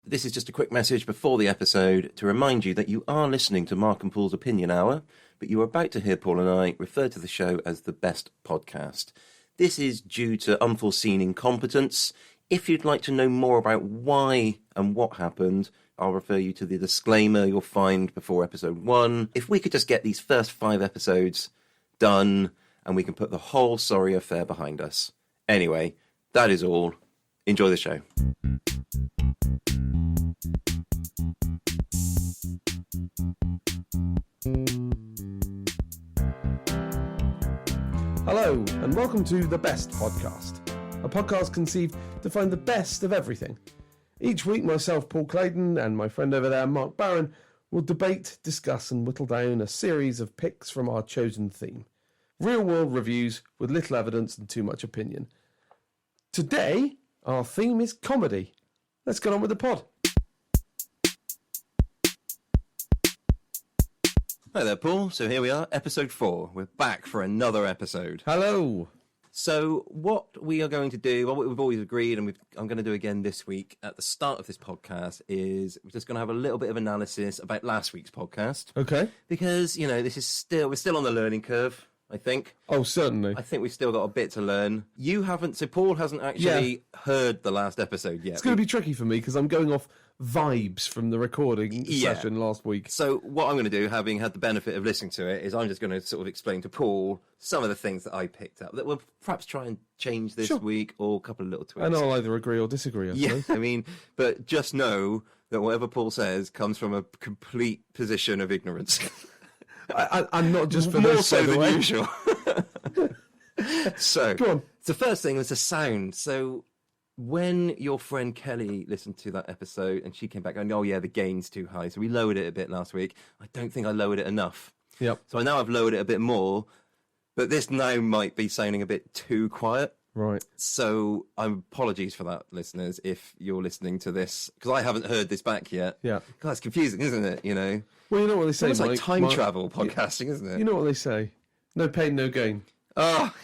This is just a quick message before the episode to remind you that you are listening to Mark and Paul's Opinion Hour, but you are about to hear Paul and I refer to the show as the best podcast. This is due to unforeseen incompetence. If you'd like to know more about why and what happened, I'll refer you to the disclaimer you'll find before episode 1. If we could just get these first 5 episodes done, and we can put the whole sorry affair behind us. Anyway, that is all. Enjoy the show. Hello, and welcome to The Best Podcast, a podcast conceived to find the best of everything. Each week, myself, Paul Claydon, and my friend over there, Mark Barron, will debate, discuss, and whittle down a series of picks from our chosen theme. Real-world reviews with little evidence and too much opinion. Today, our theme is comedy. Let's get on with the pod. Hi there, Paul. So here we are, episode 4. We're back for another episode. Hello. So what we are going to do, what we've always agreed, and I'm going to do again this week at the start of this podcast, is we're just going to have a little bit of analysis about last week's podcast. Okay. Because, you know, we're still on the learning curve, I think. Oh, certainly. I think we've still got a bit to learn. So Paul hasn't actually heard the last episode yet. It's going to be tricky for me because I'm going off vibes from the recording session last week. So what I'm going to do, having had the benefit of listening to it, is I'm just going to sort of explain to Paul some of the things that I picked up that we'll perhaps try and change this week, or a couple of little tweaks. And I'll either agree or disagree, I suppose. But just know that whatever Paul says comes from a complete position of ignorance. I'm not just for more this, so than way. usual. So, go on. The first thing was the sound. So, when your friend Kelly listened to that episode and she came back going, "Oh yeah, the gain's too high," so we lowered it a bit last week. I don't think I lowered it enough. Yep. So now I've lowered it a bit more, but this now might be sounding a bit too quiet. Right. So apologies for that, listeners, if you're listening to this, because I haven't heard this back yet. Yeah. God, it's confusing, isn't it? You know. Well, you know what they say, it's like time Mike, travel podcasting, isn't it? You know what they say: no pain, no gain. Oh,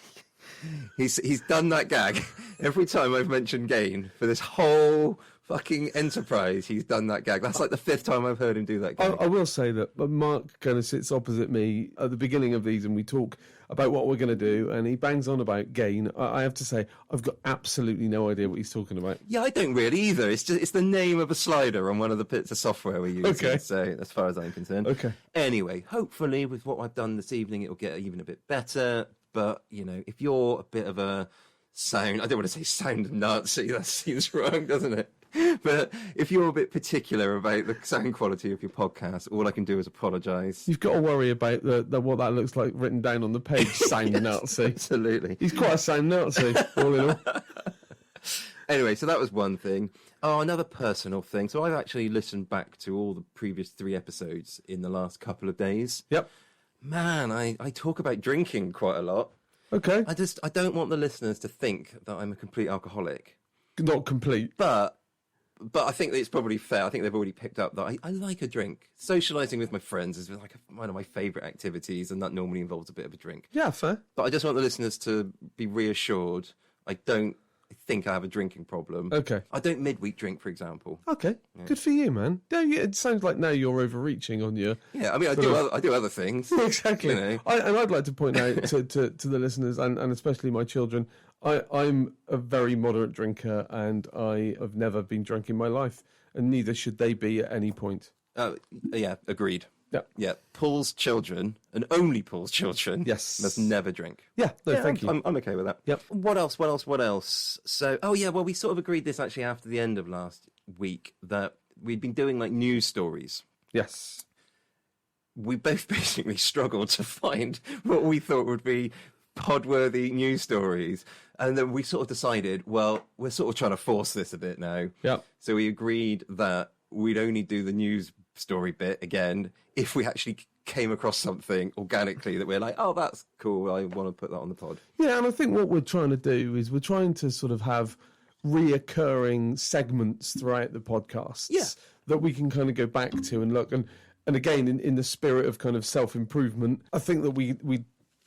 he's done that gag every time I've mentioned gain for this whole fucking enterprise. He's done that gag. That's like the 5th time I've heard him do that gag. I will say that Mark kind of sits opposite me at the beginning of these, and we talk about what we're going to do, and he bangs on about gain. I have to say, I've got absolutely no idea what he's talking about. Yeah, I don't really either. It's the name of a slider on one of the bits of software we use. Okay. So as far as I'm concerned. Okay. Anyway, hopefully with what I've done this evening, it'll get even a bit better. But, you know, if you're a bit of a sound, I don't want to say sound Nazi, that seems wrong, doesn't it? But if you're a bit particular about the sound quality of your podcast, all I can do is apologise. You've got to worry about what that looks like written down on the page, sound yes, Nazi. Absolutely. He's quite a sound Nazi, all in all. Anyway, so that was one thing. Oh, another personal thing. So I've actually listened back to all the previous 3 episodes in the last couple of days. Yep. Man, I talk about drinking quite a lot. Okay. I don't want the listeners to think that I'm a complete alcoholic. Not complete. But I think that it's probably fair. I think they've already picked up that I like a drink. Socialising with my friends is like one of my favourite activities, and that normally involves a bit of a drink. Yeah, fair. But I just want the listeners to be reassured. I think I have a drinking problem. Okay. I don't midweek drink, for example. Okay. Yeah. Good for you, man. Yeah, it sounds like now you're overreaching on your... Yeah, I mean, I do other things. Exactly. You know. And I'd like to point out to the listeners, and especially my children, I'm a very moderate drinker, and I have never been drunk in my life, and neither should they be at any point. Yeah, agreed. Yeah. Yeah, Paul's children, and only Paul's children, yes, must never drink. Yeah, thank you. I'm okay with that. Yep. What else? So, we sort of agreed this actually after the end of last week, that we'd been doing like news stories. Yes. We both basically struggled to find what we thought would be pod-worthy news stories. And then we sort of decided, well, we're sort of trying to force this a bit now. Yeah. So we agreed that we'd only do the news story bit again if we actually came across something organically that we're like, oh, that's cool, I want to put that on the pod. Yeah, and I think what we're trying to do is we're trying to sort of have reoccurring segments throughout the podcasts that we can kind of go back to and look. And again, in the spirit of kind of self-improvement, I think that we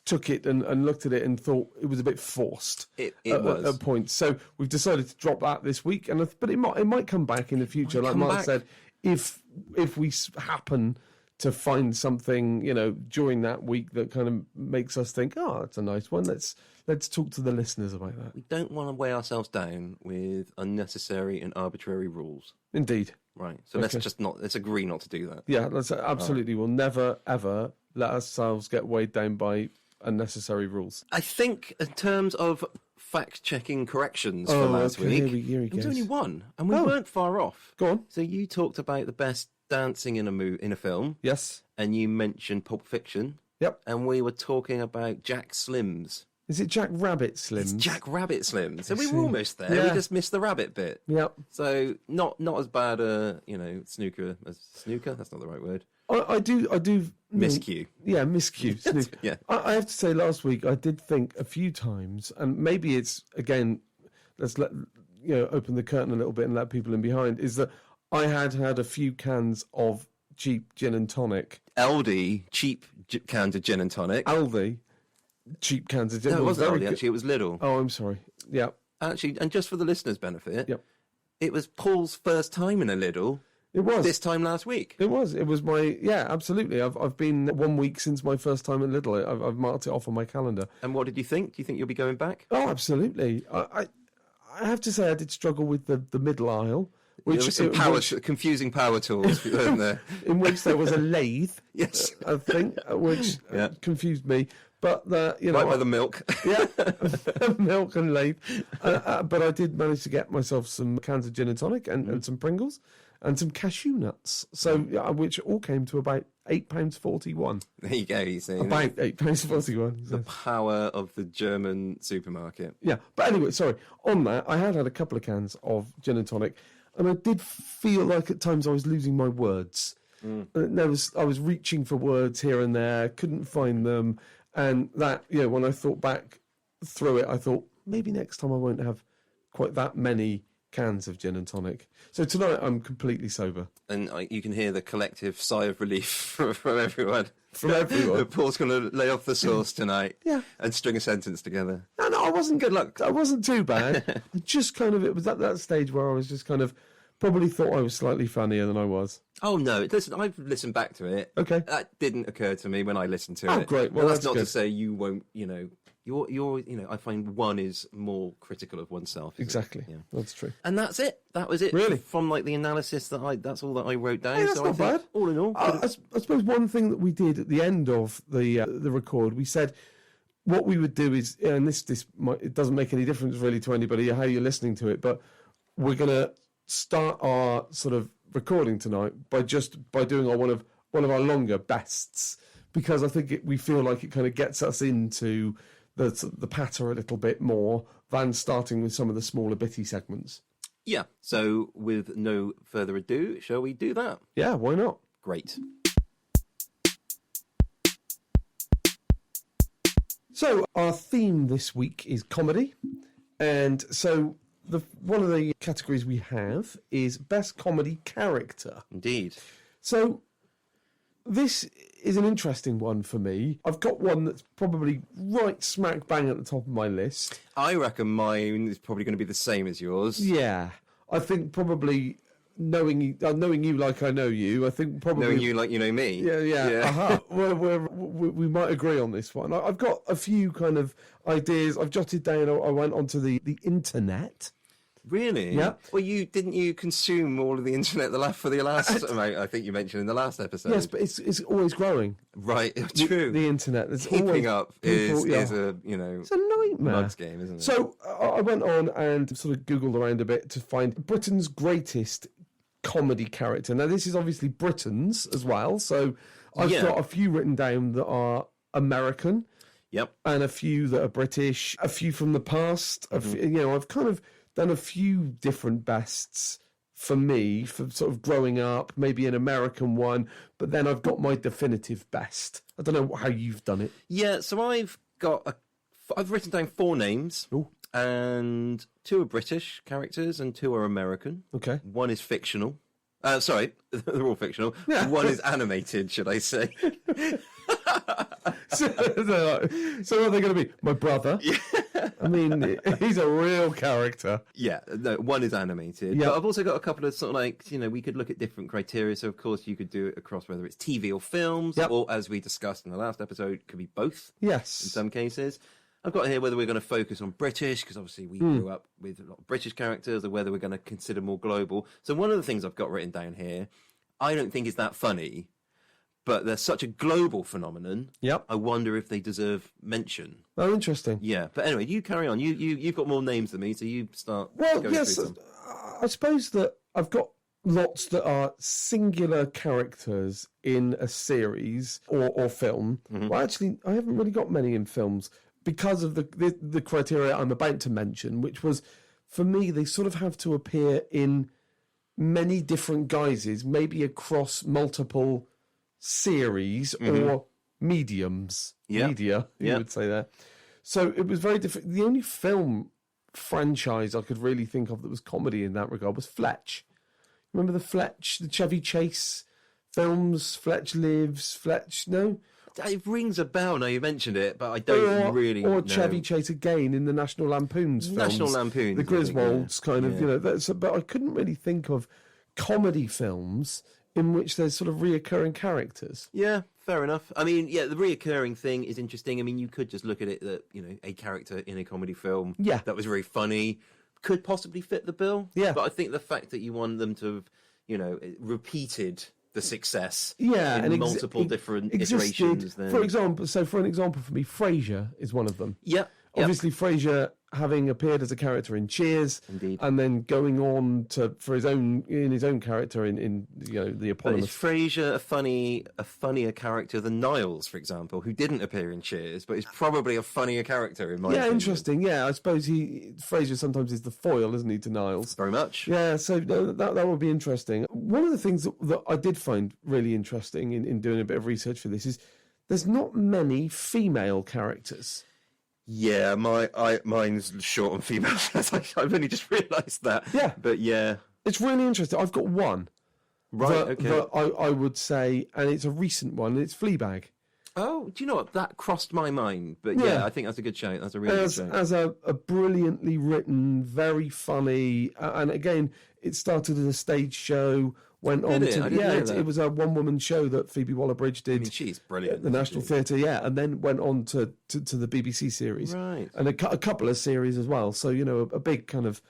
took it and looked at it and thought it was a bit forced. It at was. points. So we've decided to drop that this week, but it might come back in the future. Like Mark said, if we happen to find something, during that week that kind of makes us think, oh, that's a nice one. Let's talk to the listeners about that. We don't want to weigh ourselves down with unnecessary and arbitrary rules. Indeed. Right. So let's agree not to do that. Yeah, absolutely. We'll never, ever let ourselves get weighed down by unnecessary rules. I think in terms of fact-checking corrections for last week, here he there was goes. only one, and we weren't far off. Go on. So you talked about the best dancing in a film. Yes. And you mentioned Pulp Fiction. Yep. And we were talking about Jack Slims. Is it Jack Rabbit Slims? It's Jack Rabbit Slims. So we were almost there. Yeah. We just missed the rabbit bit. Yep. So not as bad snooker as snooker. That's not the right word. I do. Miscue. Yeah, miscue. Snooker. Yeah. I have to say, last week I did think a few times, and maybe it's again. Let's open the curtain a little bit and let people in behind. Is that I had a few cans of cheap gin and tonic. Aldi cheap cans of gin and tonic. Aldi cheap cans of gin. No, it wasn't Aldi. Actually, it was Lidl. Oh, I'm sorry. Yeah. Actually, and just for the listeners' benefit, Yep. It was Paul's first time in a Lidl. It was this time last week. It was absolutely. I've been 1 week since my first time at Lidl. I've marked it off on my calendar. And what did you think? Do you think you'll be going back? Oh, absolutely. I have to say I did struggle with the middle aisle. There were some confusing power tools in there. In which there was a lathe, yes, I think, which confused me. But right by the milk, milk and lathe. But I did manage to get myself some cans of gin and tonic and some Pringles and some cashew nuts. So which all came to about £8.41. There you go. You see about £8.41. The power of the German supermarket. Yeah, but anyway, sorry. On that, I had a couple of cans of gin and tonic. And I did feel like at times I was losing my words. I was reaching for words here and there, couldn't find them. And that, when I thought back through it, I thought maybe next time I won't have quite that many cans of gin and tonic. So tonight I'm completely sober. And you can hear the collective sigh of relief from everyone. From everyone. Paul's going to lay off the sauce tonight. Yeah. And string a sentence together. No, I wasn't good luck. I wasn't too bad. I just it was at that stage where I was just probably thought I was slightly funnier than I was. Oh no! Listen, I've listened back to it. Okay, that didn't occur to me when I listened to it. Oh, great! Well, that's not good. to say you won't. You're. I find one is more critical of oneself. Exactly. Yeah. That's true. And that's it. That was it. Really? From the analysis that's all that I wrote down. Hey, that's not bad. All in all, I suppose one thing that we did at the end of the record, we said what we would do is, and it doesn't make any difference really to anybody how you're listening to it, but we're going to start our sort of recording tonight by doing one of our longer bests, because I think we feel like it kind of gets us into the patter a little bit more than starting with some of the smaller bitty segments. Yeah. So with no further ado, shall we do that? Yeah, why not? Great. So our theme this week is comedy, and so one of the categories we have is best comedy character. Indeed. So this is an interesting one for me. I've got one that's probably right smack bang at the top of my list. I reckon mine is probably going to be the same as yours. Yeah. I think probably knowing you like I know you, I think probably... Knowing you like you know me. Yeah. Uh-huh. We might agree on this one. I've got a few kind of ideas. I've jotted down, I went onto the internet. Really? Yeah. Well, didn't you consume all of the internet for the last amount? I think you mentioned in the last episode. Yes, but it's always growing. Right, true. The internet. There's Keeping always up people, is a it's a nightmare. mug's game, isn't it? So I went on and sort of Googled around a bit to find Britain's greatest comedy character. Now this is obviously Britain's as well. So I've got a few written down that are American. Yep. And a few that are British. A few from the past. I've kind of done a few different bests for me, for sort of growing up, maybe an American one, but then I've got my definitive best. I don't know how you've done it. Yeah, so I've written down 4 names. Ooh. And 2 are British characters and 2 are American. Okay. 1 is fictional. Sorry, they're all fictional. Yeah. 1 is animated, should I say. So are they going to be? My brother? Yeah. I mean, he's a real character. Yeah, no, one is animated. Yeah. But I've also got a couple of sort of like, we could look at different criteria. So, of course, you could do it across whether it's TV or films, Yep. or as we discussed in the last episode, it could be both in Yes. some cases. I've got here whether we're going to focus on British, because obviously we grew up with a lot of British characters, or whether we're going to consider more global. So one of the things I've got written down here, I don't think is that funny, but they're such a global phenomenon. Yep. I wonder if they deserve mention. Oh, interesting. Yeah, but anyway, you carry on. You've got more names than me, so you start. Well, going yes, through some. I suppose that I've got lots that are singular characters in a series or film. Mm-hmm. Well, actually, I haven't really got many in films because of the criteria I'm about to mention, which was, for me, they sort of have to appear in many different guises, maybe across multiple series or mediums. Yeah. Media, you Yeah. would say that. So it was very different. The only film franchise I could really think of that was comedy in that regard was Fletch. Remember the Chevy Chase films? Fletch Lives, no? It rings a bell now you mentioned it, but I don't really know. Or Chevy Chase again in the National Lampoon's films. National Lampoons, The Griswolds kind of, Yeah. but I couldn't really think of comedy films in which there's sort of reoccurring characters. Yeah, fair enough. I mean, yeah, the reoccurring thing is interesting. I mean, you could just look at it that, a character in a comedy film Yeah. that was very funny could possibly fit the bill. Yeah. But I think the fact that you want them to have, repeated the success Yeah, in and multiple different existed. iterations. Then... For example, for me, Frasier is one of them. Yeah. Obviously, Frasier having appeared as a character in Cheers, Indeed. and then going on for his own character in the But is eponymous. Frasier a funnier character than Niles, for example, who didn't appear in Cheers, but is probably a funnier character in my opinion? Interesting. Yeah, I suppose Frasier sometimes is the foil, isn't he, to Niles? Very much. Yeah, so that would be interesting. One of the things that I did find really interesting in doing a bit of research for this is there's not many female characters. Yeah, mine's short on females. I've only just realised that. Yeah. But yeah. It's really interesting. I've got one. Right, okay. That I would say, and it's a recent one, and it's Fleabag. Oh, do you know what? That crossed my mind. But yeah, I think that's a good shout. That's a really good shout. As a brilliantly written, very funny, and again, it started as a stage show, went on Did it? I didn't know that. it was a one-woman show that Phoebe Waller-Bridge did. I mean, she's brilliant. At the National Theatre, and then went on to the BBC series, Right. and a couple of series as well. So a big kind of,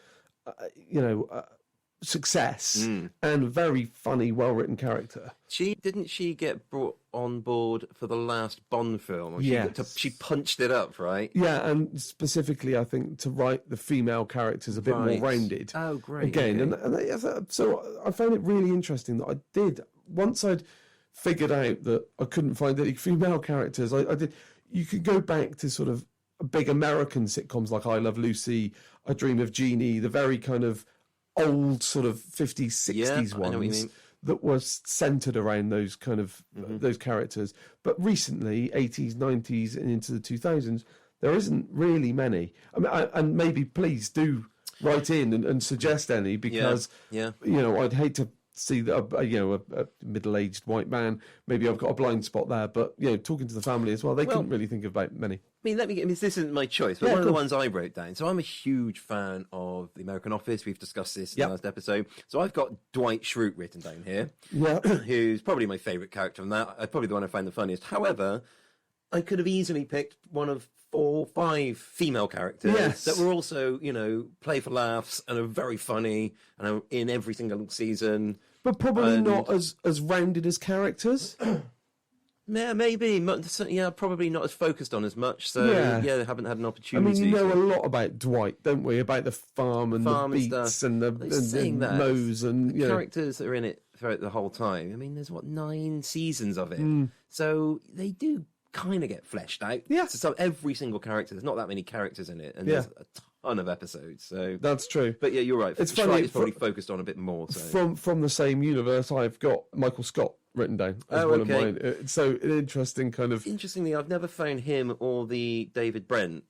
success and very funny, well-written character. Didn't she get brought on board for the last Bond film? Or Yes. She punched it up, right? Yeah, and specifically, I think, to write the female characters a bit Right. more rounded. Oh, great. Again, okay. so I found it really interesting that I did, once I'd figured out that I couldn't find any female characters, I did. You could go back to sort of big American sitcoms like I Love Lucy, I Dream of Jeannie, the very kind of old sort of 50s, 60s Yeah, I know what you ones mean. that was centered around those kind of those characters. But recently, 80s, 90s, and into the 2000s, there isn't really many. I mean, and maybe please do write in and suggest any, because Yeah. I'd hate to see that a middle-aged white man. Maybe I've got a blind spot there, but talking to the family as well, they couldn't really think about many. I mean, this isn't my choice, but Yeah, one of the cool. ones I wrote down. So I'm a huge fan of The American Office. We've discussed this in Yep. the last episode. So I've got Dwight Schrute written down here, Yeah. who's probably my favourite character from that. Probably the one I find the funniest. However, I could have easily picked one of 4 or 5 female characters Yes. that were also, play for laughs and are very funny and are in every single season. But probably And- not as rounded as characters. Yeah, maybe. Yeah, probably not as focused on as much. So, Yeah. they haven't had an I opportunity. mean, a to- lot about Dwight, don't we? About the farm and Farm the and beats stuff. and the They're saying that. nose and The characters that are in it throughout the whole time. I mean, there's 9 seasons of it, so they do kind of get fleshed out. Yeah. So every single character, there's not that many characters in it, and there's a ton of episodes. So, That's true. but yeah, you're right. It's Schrute funny, is probably focused on a bit more. So. From the same universe, I've got Michael Scott written down as Oh, one okay. of mine. So an interesting kind of Interestingly, I've never found him or the David Brent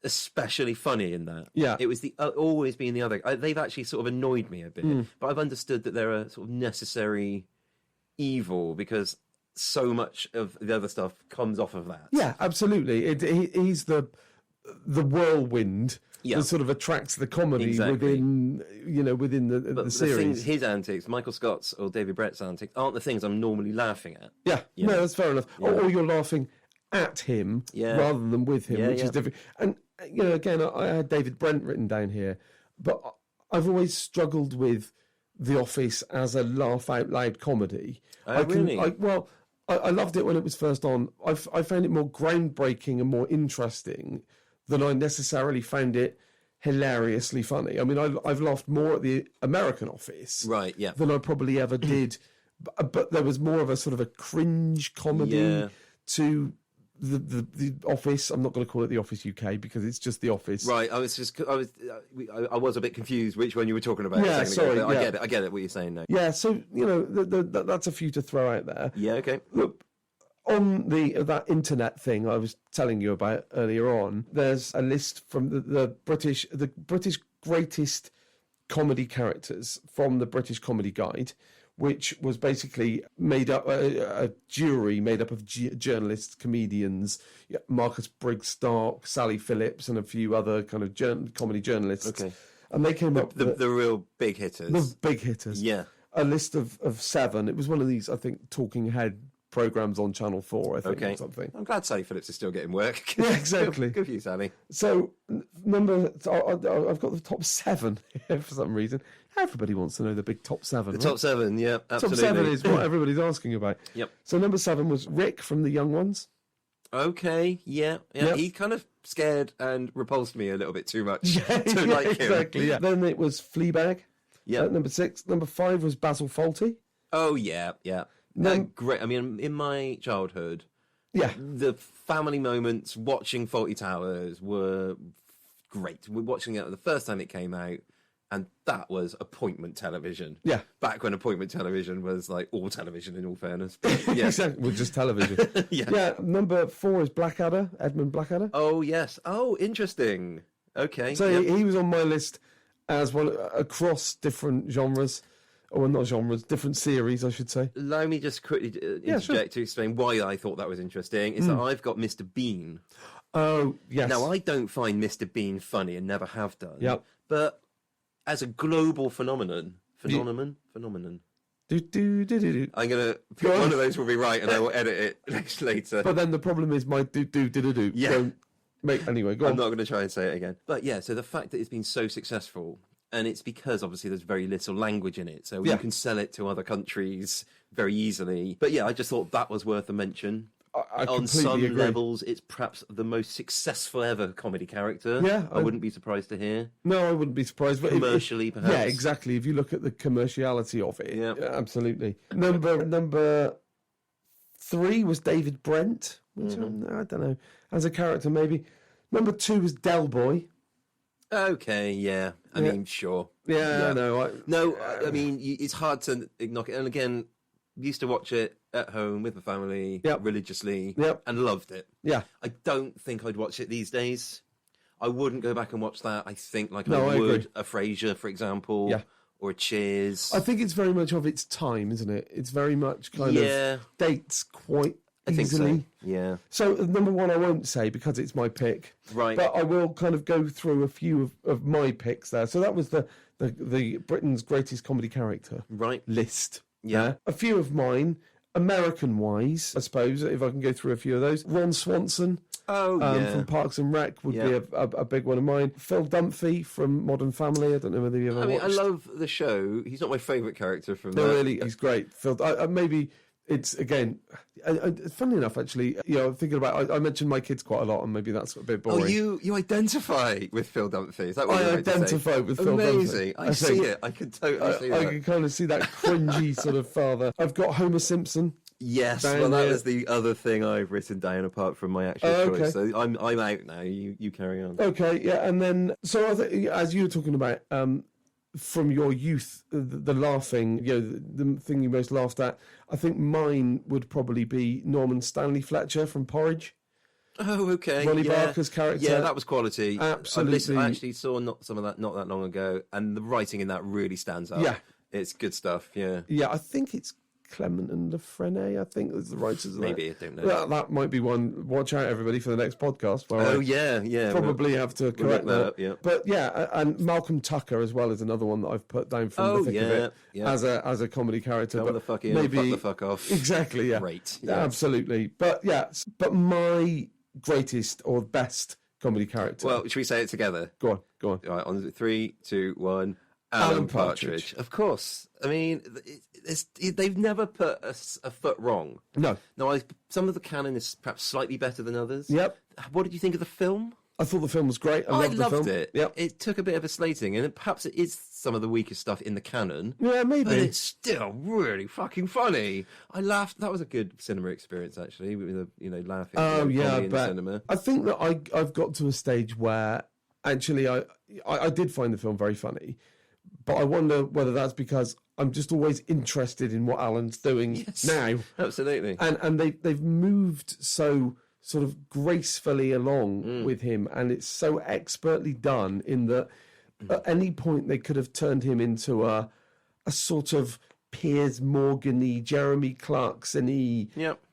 especially funny in that. Yeah. It was always been the other. They've actually sort of annoyed me a bit, but I've understood that they're a sort of necessary evil because so much of the other stuff comes off of that. Yeah, absolutely. He's the whirlwind Yeah. that sort of attracts the comedy Exactly. within the series. His antics, Michael Scott's or David Brett's antics, aren't the things I'm normally laughing at. Yeah, You no, know? that's fair enough. Or you're laughing at him rather than with him, which is different. And, again, I had David Brent written down here, but I've always struggled with The Office as a laugh-out-loud comedy. Oh, really? I loved it when it was first on. I found it more groundbreaking and more interesting than I necessarily found it hilariously funny. I mean, I've laughed more at the American Office than I probably ever did, but there was more of a sort of a cringe comedy to the Office. I'm not going to call it The Office UK because it's just The Office. Right, I was a bit confused which one you were talking about. Yeah, sorry. I get it. What you're saying now. Yeah, so that's a few to throw out there. Yeah, okay. Look, on that internet thing I was telling you about earlier on, there's a list from the British greatest comedy characters from the British Comedy Guide, which was basically made up a jury made up of journalists, comedians, Marcus Briggs-Stark, Sally Phillips, and a few other kind of comedy journalists. Okay. And they came up with the real big hitters. The big hitters. Yeah. A list of 7. It was one of these, I think, talking head programs on Channel 4, I think, or something. I'm glad Sally Phillips is still getting work. Yeah, exactly. Good for you, Sally. So, I've got the top 7 here for some reason. Everybody wants to know the big top 7. The top 7, yeah, absolutely. Top 7 is what everybody's asking about. Yep. So number 7 was Rick from The Young Ones. Okay, yeah. Yep. He kind of scared and repulsed me a little bit too much Yeah, to like him. exactly. Yeah. Then it was Fleabag. Yeah. Number 6. Number 5 was Basil Fawlty. Oh yeah. Great. I mean, in my childhood, the family moments watching Fawlty Towers were great. We're watching it the first time it came out, and that was appointment television. Yeah. Back when appointment television was like all television, in all fairness. But, yeah. Exactly. Well, just television. Yeah. Number 4 is Blackadder, Edmund Blackadder. Oh yes. Oh, interesting. Okay. So he was on my list as one across different genres. Or not genres, different series, I should say. Allow me just quickly interject to explain why I thought that was interesting. Is that I've got Mr. Bean. Oh, yes. Now, I don't find Mr. Bean funny and never have done. Yep. But as a global phenomenon. Do. I'm going to... One of those will be right and I will edit it later. But then the problem is my do. Yeah. Anyway, go on. I'm not going to try and say it again. But yeah, so the fact that it's been so successful... And it's because, obviously, there's very little language in it. So you can sell it to other countries very easily. But yeah, I just thought that was worth a mention. I On some agree. levels, it's perhaps the most successful ever comedy character. Yeah. I wouldn't be surprised to hear. No, I wouldn't be surprised. But Commercially, perhaps. Yeah, exactly. If you look at the commerciality of it. Yeah. Absolutely. Number 3 was David Brent. Which I don't know. As a character, maybe. Number 2 was Del Boy. Okay, yeah. I mean, sure. Yeah, no. I mean, it's hard to knock it. And again, used to watch it at home with the family religiously and loved it. Yeah. I don't think I'd watch it these days. I wouldn't go back and watch that, I think, like No, I I would agree. a Frasier, for example, or a Cheers. I think it's very much of its time, isn't it? It's very much kind of dates quite easily. Think so. Yeah. So number 1 I won't say because it's my pick. Right. But I will kind of go through a few of my picks there. So that was the Britain's greatest comedy character list. Yeah. A few of mine, American-wise, I suppose, if I can go through a few of those. Ron Swanson. From Parks and Rec would be a big one of mine. Phil Dunphy from Modern Family. I don't know whether you ever watched. I love the show. He's not my favourite character from No, that. really, he's great. Phil, maybe it's, again, funny enough, actually, thinking about, I mentioned my kids quite a lot, and maybe that's a bit boring. Oh, you identify with Phil Dunphy? Is that what I you're identify with Phil Dunphy. Amazing. I see it. I can totally see that. I can kind of see that cringy sort of father. I've got Homer Simpson. Yes, down well, that there. was the other thing I've written down apart from my actual choice. So I'm out now. You carry on. Okay, yeah, and then so I think, as you were talking about from your youth, the laughing, the thing you most laughed at. I think mine would probably be Norman Stanley Fletcher from Porridge. Oh, okay. Ronnie Barker's character. Yeah, that was quality. Absolutely. I actually saw some of that not that long ago, and the writing in that really stands out. Yeah. It's good stuff, yeah. Yeah, I think it's Clement and Lefrene, I think, is the writers of Maybe, I don't know. That might be one. Watch out, everybody, for the next podcast. Where Oh, I yeah. probably have to correct that that. up, yeah. But yeah, and Malcolm Tucker as well is another one that I've put down from the thick of it as a comedy character. Tell the fuck in, fuck the fuck off. Exactly, yeah. Great. Yeah. Absolutely. But my greatest or best comedy character. Well, should we say it together? Go on. All right, on 3, 2, 1. Alan Partridge. Of course. I mean, they've never put a foot wrong. No. No, some of the canon is perhaps slightly better than others. Yep. What did you think of the film? I thought the film was great. I loved the film. it. Yep. It took a bit of a slating, and perhaps it is some of the weakest stuff in the canon. Yeah, maybe. But it's still really fucking funny. I laughed. That was a good cinema experience, actually. With laughing. Oh yeah, in but cinema. I think that I've got to a stage where actually I did find the film very funny, but I wonder whether that's because I'm just always interested in what Alan's doing now. Absolutely. And they've moved so sort of gracefully along with him, and it's so expertly done in that at any point they could have turned him into a sort of Piers Morgan-y, Jeremy Clarkson-y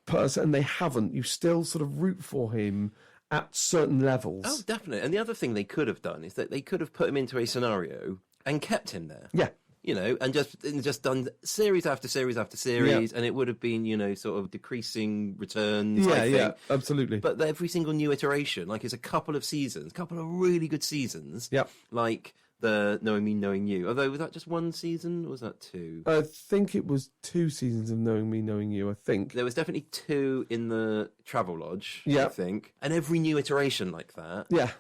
person, and they haven't. You still sort of root for him at certain levels. Oh, definitely. And the other thing they could have done is that they could have put him into a scenario and kept him there. Yeah. And just done series after series after series, and it would have been, sort of decreasing returns. I think. Yeah, absolutely. But every single new iteration, like it's a couple of really good seasons. Yeah. Like the Knowing Me, Knowing You. Although, was that just one season, or was that 2? I think it was 2 seasons of Knowing Me, Knowing You, I think. There was definitely 2 in the Travelodge, I think. And every new iteration like that. Yeah.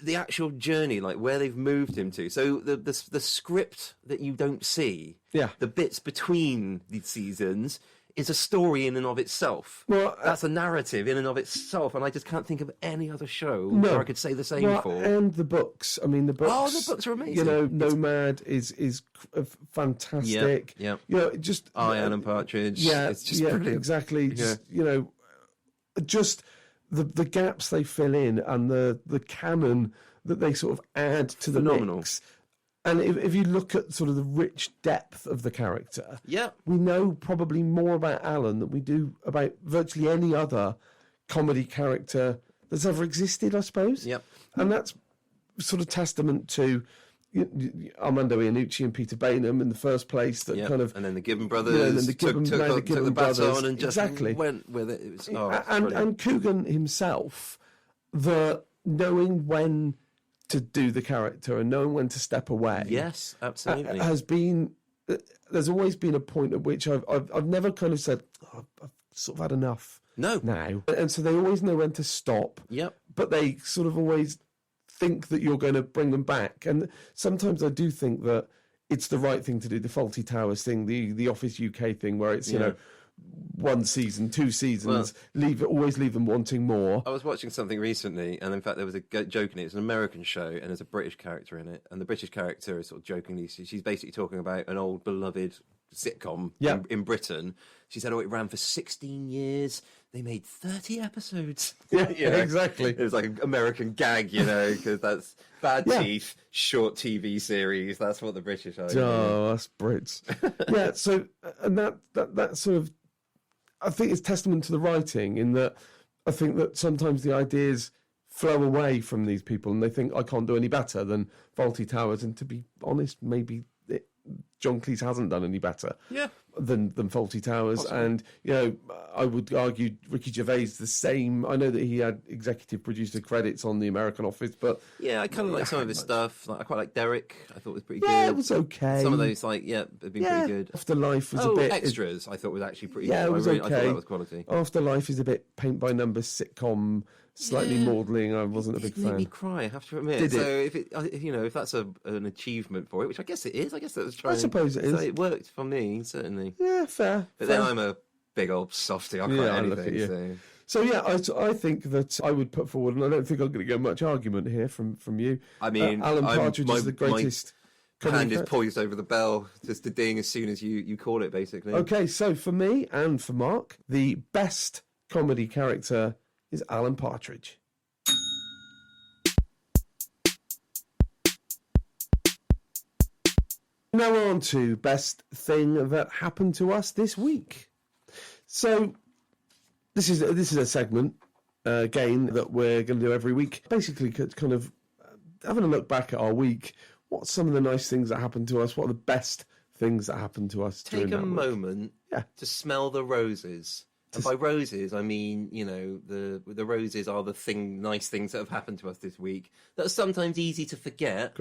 The actual journey, like where they've moved him to. So the script that you don't see, the bits between the seasons, is a story in and of itself. Well, that's a narrative in and of itself, and I just can't think of any other show where I could say the same for. And the books. I mean, the books. Oh, the books are amazing. Nomad is fantastic. Yeah. Just Alan Partridge. Yeah, it's just brilliant. Exactly. Just the gaps they fill in and the canon that they sort of add to the mix. And if you look at sort of the rich depth of the character, we know probably more about Alan than we do about virtually any other comedy character that's ever existed, I suppose. Yep. And that's sort of testament to Armando Iannucci and Peter Bainham in the first place. That kind of, and then the Gibbon brothers took the baton and just went with it. It was, and Coogan himself, knowing when to do the character and knowing when to step away. Yes, absolutely. There's always been a point at which I've never kind of said, I've sort of had enough. No. Now. And so they always know when to stop. Yep. But they sort of always think that you're going to bring them back. And sometimes I do think that it's the right thing to do, the Fawlty Towers thing, the Office UK thing, where it's, 1 season, 2 seasons, always leave them wanting more. I was watching something recently, and in fact there was a joke in it. It's an American show, and there's a British character in it, and the British character is sort of jokingly, she's basically talking about an old beloved sitcom in Britain. She said, it ran for 16 years. They made 30 episodes. Yeah, exactly. It was like an American gag, because that's bad teeth, short TV series. That's what the British are. Oh, that's Brits. Yeah, so, and that sort of, I think it's testament to the writing in that I think that sometimes the ideas flow away from these people and they think, I can't do any better than Fawlty Towers. And to be honest, maybe John Cleese hasn't done any better than Fawlty Towers. Possibly. And, I would argue Ricky Gervais the same. I know that he had executive producer credits on The American Office, but... Yeah, I kind of like some of his stuff. I quite like Derek. I thought it was pretty good. Yeah, it was okay. Some of those, have been pretty good. Afterlife was a bit... Extras, I thought was actually pretty good. Yeah, it was okay. I thought that was quality. Afterlife is a bit paint-by-numbers sitcom, slightly maudling. I wasn't a big fan. It made me cry, I have to admit. Did it? So if that's an achievement for it, which I guess it is, I guess that was trying. I suppose it is. So it worked for me, certainly. Yeah, fair. But then I'm a big old softy. I'll cry anything. So yeah, I think that I would put forward, and I don't think I'm going to get much argument here from you. I mean, Alan Partridge is the greatest. My hand is poised over the bell, just to ding as soon as you call it, basically. Okay, so for me and for Mark, the best comedy character is Alan Partridge. Now on to best thing that happened to us this week. So this is a segment, again, that we're going to do every week. Basically, kind of having a look back at our week. What's some of the nice things that happened to us? What are the best things that happened to us? Take a week? moment to smell the roses. And by roses, I mean, the roses are the nice things that have happened to us this week that are sometimes easy to forget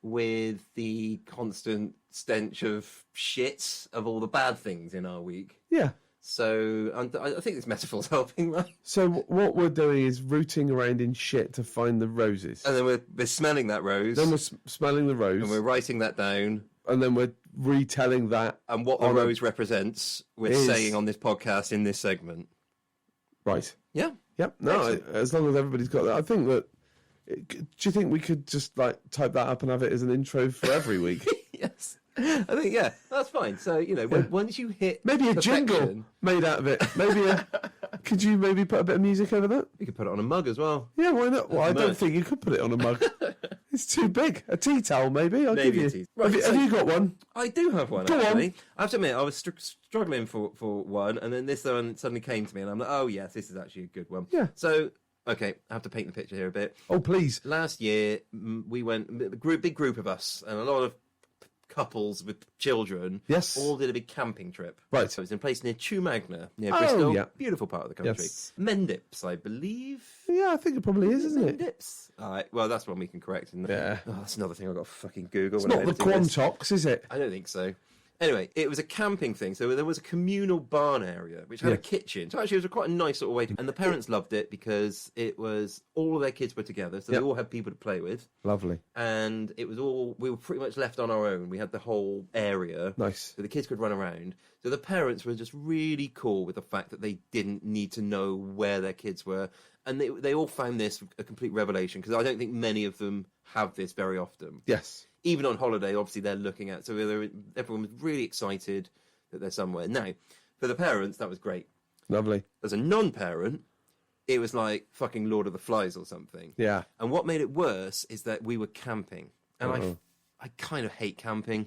with the constant stench of shit of all the bad things in our week. Yeah. So I think this metaphor's helping, right? So what we're doing is rooting around in shit to find the roses. And then we're smelling that rose. Then we're smelling the rose. And we're writing that down. And then we're retelling that. And what the rose represents, we're saying on this podcast in this segment. Right. Yeah. Yep. No, as long as everybody's got that. I think that... Do you think we could just type that up and have it as an intro for every week? Yes. I think, that's fine. So, once you hit maybe a perfection, jingle made out of it. Could you maybe put a bit of music over that? You could put it on a mug as well. Yeah, why not? Well, I don't think you could put it on a mug. It's too big. A tea towel, maybe. I'll give you. Right, have you got one? I do have one, Go actually. on. I have to admit, I was struggling for one, and then this one suddenly came to me, and I'm like, oh, yes, this is actually a good one. Yeah. So... Okay, I have to paint the picture here a bit. Oh, please. Last year, we went, big group of us, and a lot of couples with children. Yes. All did a big camping trip. Right. So it was in a place near Magna, near Bristol. Yeah. Beautiful part of the country. Yes. Mendips, I believe. Yeah, I think it probably is, isn't it? Mendips. All right, well, that's one we can correct. Yeah. Oh, that's another thing I've got to fucking Google. It's not the Quantox, is it? I don't think so. Anyway, it was a camping thing, so there was a communal barn area which had a kitchen. So actually, it was quite a nice sort of way. And the parents loved it because it was all of their kids were together, so they all had people to play with. Lovely. And it was we were pretty much left on our own. We had the whole area, nice, so the kids could run around. So the parents were just really cool with the fact that they didn't need to know where their kids were, and they all found this a complete revelation because I don't think many of them have this very often. Yes. Even on holiday, obviously, they're looking at... So everyone was really excited that they're somewhere. Now, for the parents, that was great. Lovely. As a non-parent, it was like fucking Lord of the Flies or something. Yeah. And what made it worse is that we were camping. And I kind of hate camping.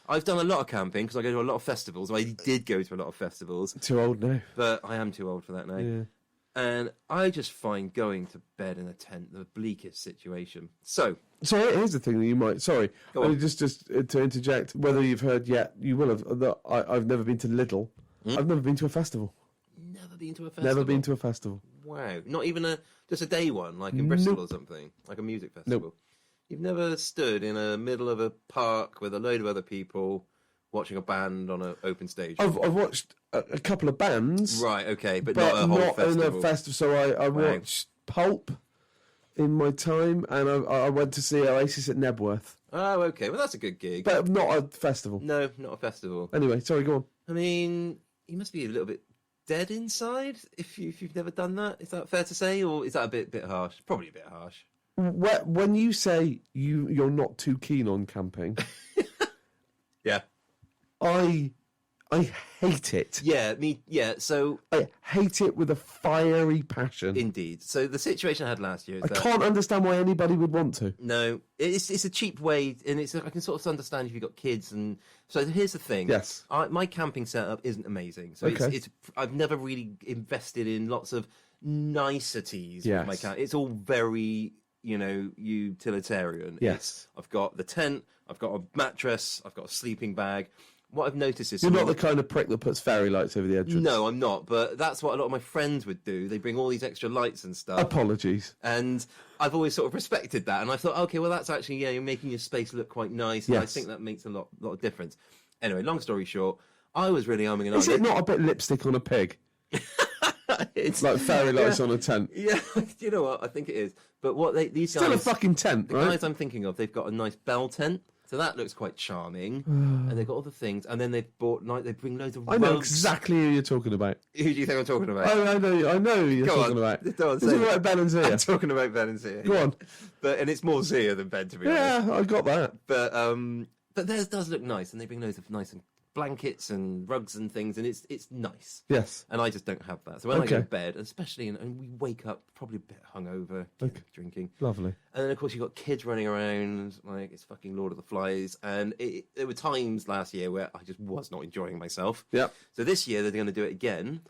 I've done a lot of camping because I go to a lot of festivals. I did go to a lot of festivals. Too old now. But I am too old for that now. Yeah. And I just find going to bed in a tent the bleakest situation. So here's the thing that you might... Sorry, just to interject, whether you've heard yet, you will have, that I've never been to Lidl. I've never been to a festival. Never been to a festival? Never been to a festival. Wow. Not even just a day one, like in Bristol or something? Like a music festival? Nope. You've never stood in the middle of a park with a load of other people watching a band on an open stage? I've watched a couple of bands. Right, okay, but not a whole festival. Not in a festival. So I watched Pulp in my time, and I went to see Oasis at Nebworth. Oh, okay. Well, that's a good gig. But not a festival. No, not a festival. Anyway, sorry, go on. I mean, you must be a little bit dead inside if you've never done that. Is that fair to say, or is that a bit harsh? Probably a bit harsh. When you say you're not too keen on camping... Yeah. I hate it. So I hate it with a fiery passion. Indeed. So the situation I had last year is I can't understand why anybody would want to. No, it's a cheap way, and I can sort of understand if you've got kids. And so here's the thing. Yes. My camping setup isn't amazing. So it's I've never really invested in lots of niceties with my camp. It's all very, utilitarian. Yes. I've got the tent, I've got a mattress, I've got a sleeping bag. What I've noticed is... You're not the kind of prick that puts fairy lights over the entrance. No, I'm not, but that's what a lot of my friends would do. They bring all these extra lights and stuff. Apologies. And I've always sort of respected that. And I thought, okay, well, that's actually, you're making your space look quite nice. And I think that makes a lot of difference. Anyway, long story short, I was really umming and ahhing. Is it not a bit lipstick on a pig? It's like fairy lights on a tent. Yeah, you know what? I think it is. But what these guys... Still a fucking tent, right? The guys I'm thinking of, they've got a nice bell tent. So that looks quite charming, and they've got all the things, and then they've bought they bring loads of rugs. I know exactly who you're talking about. Who do you think I'm talking about? I know who you're talking about. Go on, you're talking about Ben and Zia. I'm talking about Ben and Zia. Go on. And it's more Zia than Ben, to be honest. Yeah, I got that. But theirs does look nice, and they bring loads of nice and blankets and rugs and things, and it's nice. Yes. And I just don't have that. So when I go to bed, especially, and we wake up probably a bit hungover, drinking. Lovely. And then, of course, you've got kids running around like it's fucking Lord of the Flies. And there were times last year where I just was not enjoying myself. Yep. So this year, they're going to do it again.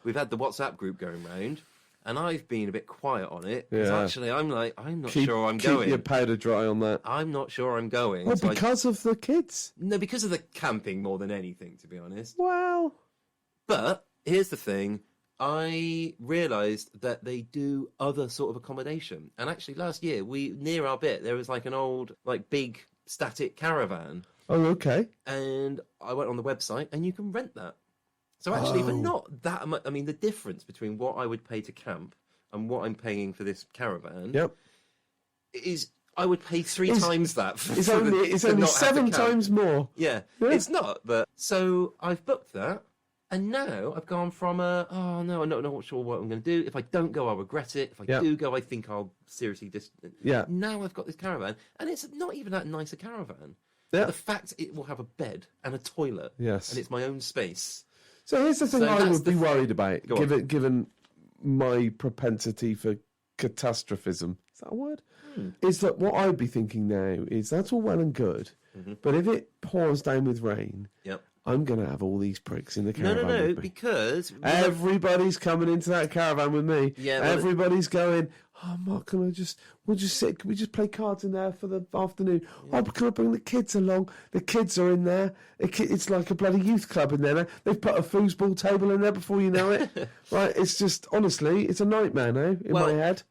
We've had the WhatsApp group going round. And I've been a bit quiet on it. Because actually, I'm not sure I'm going. Keep your powder dry on that. I'm not sure I'm going. Well, so because of the kids? No, because of the camping more than anything, to be honest. Well. But here's the thing. I realised that they do other sort of accommodation. And actually, last year, near our bit, there was like an old, like big static caravan. Oh, okay. And I went on the website, and you can rent that. So actually, for not that much, I mean, the difference between what I would pay to camp and what I'm paying for this caravan is I would pay three times that. It's only 7 times more. Yeah, it's not. But so I've booked that, and now I've gone from I'm not sure what I'm going to do. If I don't go, I'll regret it. If I do go, I think I'll seriously Now I've got this caravan, and it's not even that nice a caravan. Yeah. The fact it will have a bed and a toilet, and it's my own space. So here's the thing I would be worried about, given my propensity for catastrophism. Is that a word? Is that what I'd be thinking now is that's all well and good, but if it pours down with rain, I'm going to have all these pricks in the caravan. No, because everybody's coming into that caravan with me. Yeah, everybody's going, oh, Mark, can we just play cards in there for the afternoon? Yeah. Oh, can I bring the kids along? The kids are in there. It's like a bloody youth club in there now. They've put a foosball table in there before you know it. Right, it's just, honestly, it's a nightmare now in my head.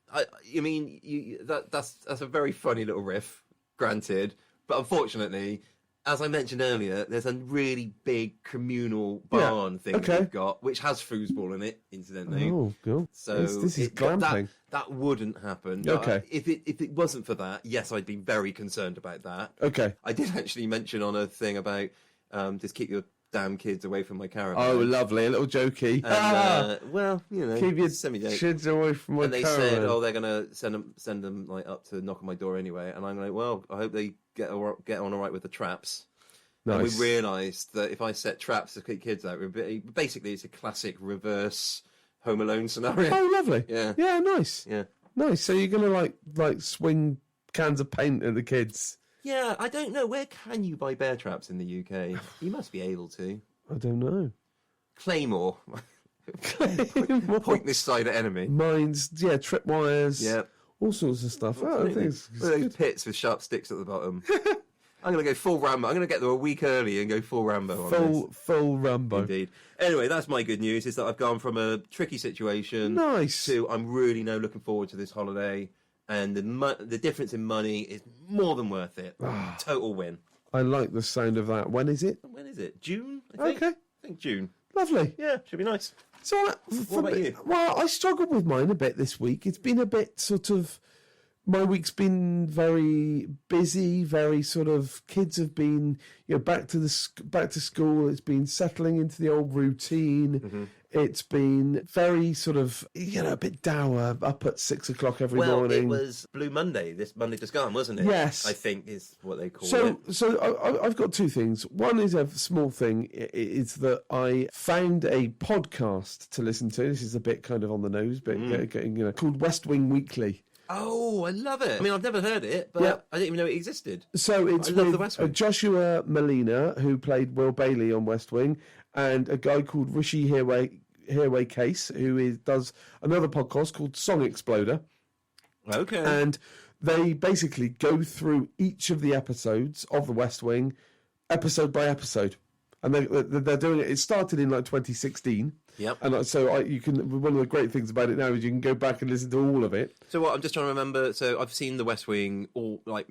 That's a very funny little riff, granted, but unfortunately, as I mentioned earlier, there's a really big communal barn thing that we've got, which has foosball in it, incidentally. Oh, cool. So this is glamping. That wouldn't happen. Okay. If it wasn't for that, yes, I'd be very concerned about that. Okay. I did actually mention on a thing about just keep your damn kids away from my caravan. Oh, lovely. A little jokey. And, well, you know, keep your kids away from my caravan. And they said, oh, they're going to send them like up to knock on my door anyway. And I'm like, well, I hope they get on all right with the traps. Nice. And we realised that if I set traps to keep kids out, basically it's a classic reverse Home Alone scenario. Oh, lovely. Yeah. Yeah, nice. Yeah. Nice. So you're going to like swing cans of paint at the kids? Yeah, I don't know. Where can you buy bear traps in the UK? You must be able to. I don't know. Claymore. Point this side at enemy. Mines, tripwires. Yeah. All sorts of stuff. I think it's those pits with sharp sticks at the bottom. I'm going to go full Rambo. I'm going to get there a week early and go full Rambo. Full Rambo. Indeed. Anyway, that's my good news, is that I've gone from a tricky situation to I'm really now looking forward to this holiday. And the difference in money is more than worth it. Total win. I like the sound of that. When is it? June, I think. Okay. I think June. Lovely. Yeah, should be nice. So, what about you? Well, I struggled with mine a bit this week. It's been a bit sort of... My week's been very busy, very sort of... Kids have been, back to school. It's been settling into the old routine. Mm-hmm. It's been very sort of, a bit dour, up at 6 o'clock every morning. Well, it was Blue Monday, this Monday just gone, wasn't it? Yes. I think is what they call it. So I've got two things. One is a small thing, is that I found a podcast to listen to. This is a bit kind of on the nose, but called West Wing Weekly. Oh, I love it. I mean, I've never heard it, but I didn't even know it existed. So it's with Joshua Malina, who played Will Bailey on West Wing, and a guy called Rishi Hirway Case, who does another podcast called Song Exploder. Okay. And they basically go through each of the episodes of The West Wing, episode by episode. And they're doing it. It started in 2016. Yep. And so you can. One of the great things about it now is you can go back and listen to all of it. So what? I'm just trying to remember. So I've seen The West Wing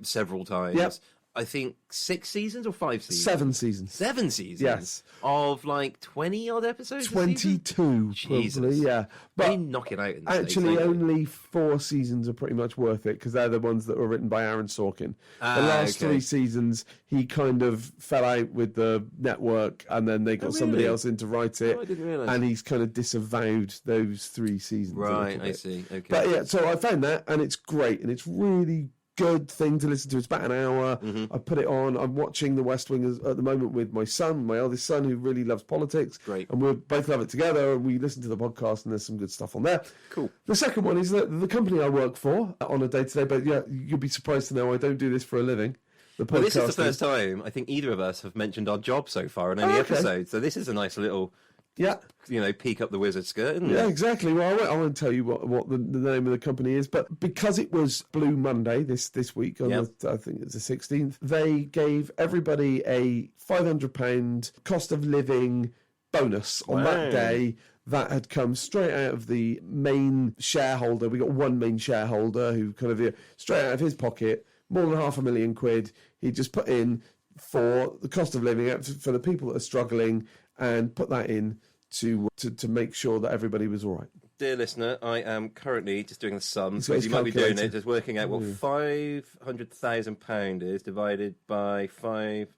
several times. Yep. I think 6 seasons or 5 seasons? 7 seasons. 7 seasons? Yes. Of 20 odd episodes? 22, probably, yeah. But they knock it out in the actually, States, only 4 seasons are pretty much worth it because they're the ones that were written by Aaron Sorkin. The last 3 seasons, he kind of fell out with the network and then they got somebody else in to write it. I didn't realise. And he's kind of disavowed those 3 seasons. Right, I see. Okay. But yeah, so I found that and it's great and it's really good thing to listen to. It's about an hour. Mm-hmm. I put it on. I'm watching The West Wing at the moment with my son, my eldest son, who really loves politics. Great. And we both love it together. And we listen to the podcast, and there's some good stuff on there. Cool. The second one is that the company I work for on a day-to-day, but yeah, you'll be surprised to know I don't do this for a living. Well, this is the first time I think either of us have mentioned our job so far in any episode. So this is a nice little, peek up the wizard skirt, isn't it? Yeah, exactly. Well, I won't tell you what the name of the company is, but because it was Blue Monday this week, on I think it's the 16th, they gave everybody a £500 cost of living bonus on that day. That had come straight out of the main shareholder. We got one main shareholder who kind of straight out of his pocket, more than £500,000 he just put in for the cost of living for the people that are struggling, and put that in to make sure that everybody was all right. Dear listener, I am currently just doing the sums, because you might be doing it, just working out what £500,000 is divided by £500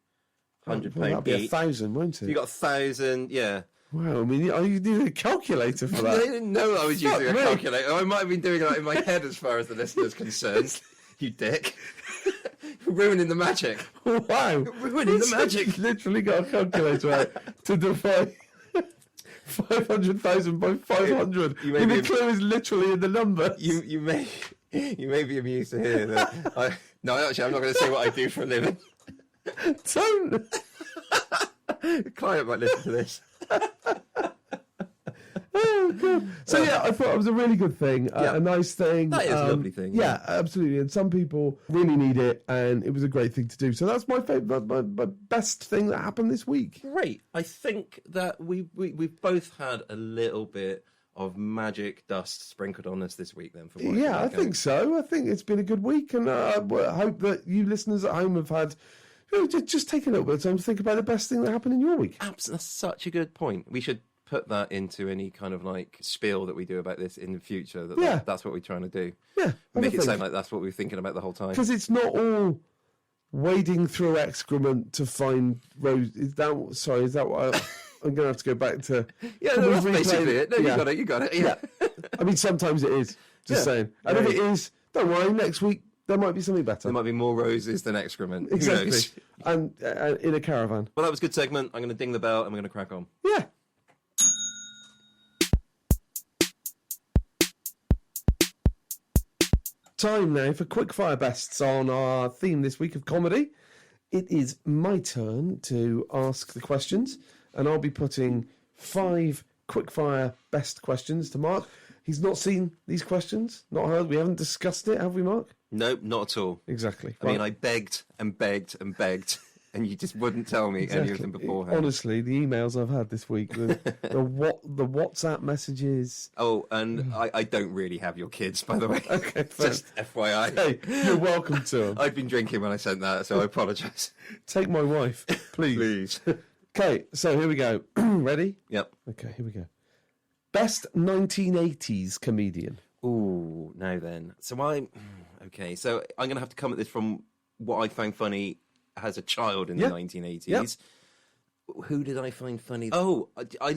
that'll be 1,000, won't it? You got 1,000, yeah. Wow, I mean, you need a calculator for that. I didn't know I was using a calculator. I might have been doing that in my head as far as the listener's concerned. You dick. Ruining the magic. Wow. Ruining the magic. Literally got a calculator out to divide 500,000 by 500. The clue is literally in the number. You may be amused to hear that. No, actually, I'm not going to say what I do for a living. Don't. The client might listen to this. Oh, God. So, yeah, I thought it was a really good thing, a nice thing. That is a lovely thing. Yeah, absolutely. And some people really need it, and it was a great thing to do. So that's my favourite, my best thing that happened this week. Great. I think that we've both had a little bit of magic dust sprinkled on us this week then. I think so. I think it's been a good week, and I hope that you listeners at home have had... just take a little bit of time to think about the best thing that happened in your week. Absolutely. That's such a good point. We should put that into any kind of spiel that we do about this in the future. That's what we're trying to do. Yeah. Make it sound like that's what we're thinking about the whole time. Because it's not all wading through excrement to find rose. Is that what I'm going to have to go back to? Yeah, that's basically it. No, you got it. Yeah. I mean, sometimes it is. Just saying. And if it is, don't worry, next week there might be something better. There might be more roses than excrement. Exactly. And in a caravan. Well, that was a good segment. I'm going to ding the bell and we're going to crack on. Yeah. Time now for quickfire bests on our theme this week of comedy. It is my turn to ask the questions, and I'll be putting 5 quickfire best questions to Mark. He's not seen these questions, not heard. We haven't discussed it, have we, Mark? No, not at all. Exactly. I mean, I begged and begged and begged, and you just wouldn't tell me any of them beforehand. Honestly, the emails I've had this week, the WhatsApp messages. Oh, and I don't really have your kids, by the way. Okay, just FYI. Hey, you're welcome to them. I'd been drinking when I sent that, so I apologise. Take my wife, please. Please. Okay, so here we go. Ready? Yep. Okay, here we go. Best 1980s comedian. Ooh, now then. So I'm going to have to come at this from what I found funny as a child in the 1980s. Yep. Who did I find funny? Oh, I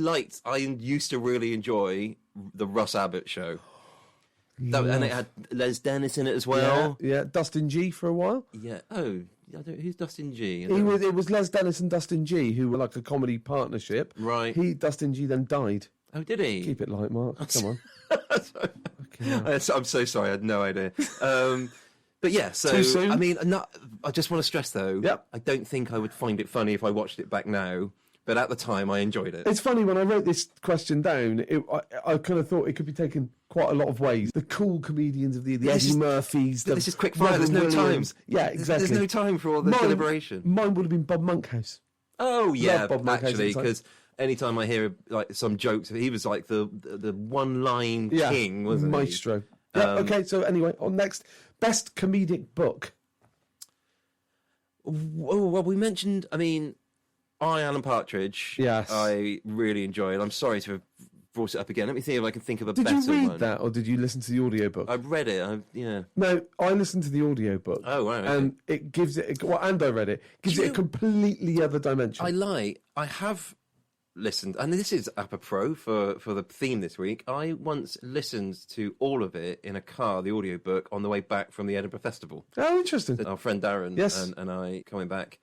used to really enjoy the Russ Abbott show. And it had Les Dennis in it as well. Yeah, Dustin G for a while. Yeah. Oh, who's Dustin G? It was Les Dennis and Dustin G who were like a comedy partnership. Right. Dustin G then died. Oh, did he? Keep it light, Mark. Come on. I'm so sorry. I had no idea. But yeah, so too soon? I mean, I just want to stress though. Yep. I don't think I would find it funny if I watched it back now. But at the time, I enjoyed it. It's funny, when I wrote this question down, I kind of thought it could be taken quite a lot of ways. The cool comedians of the Eddie Murphys. This is quick fire. There's no time. Yeah, exactly. There's no time for all the deliberation. Mine would have been Bob Monkhouse. Oh yeah, Bob Monkhouse actually, because anytime I hear some jokes, he was like the one-line king, wasn't he? Maestro. Yeah. Okay. So anyway, on next, best comedic book. Oh well, we mentioned. I mean, Alan Partridge. Yes, I really enjoyed. I'm sorry to have brought it up again. Let me see if I can think of a better one. Did you read that, or did you listen to the audiobook? I read it. No, I listened to the audiobook. Oh, right. Okay. And it gives it. And I read it. Gives it a completely other dimension. I have listened, and this is apropos for the theme this week. I once listened to all of it in a car, the audiobook, on the way back from the Edinburgh Festival. Oh, interesting. Our friend Darren and I coming back.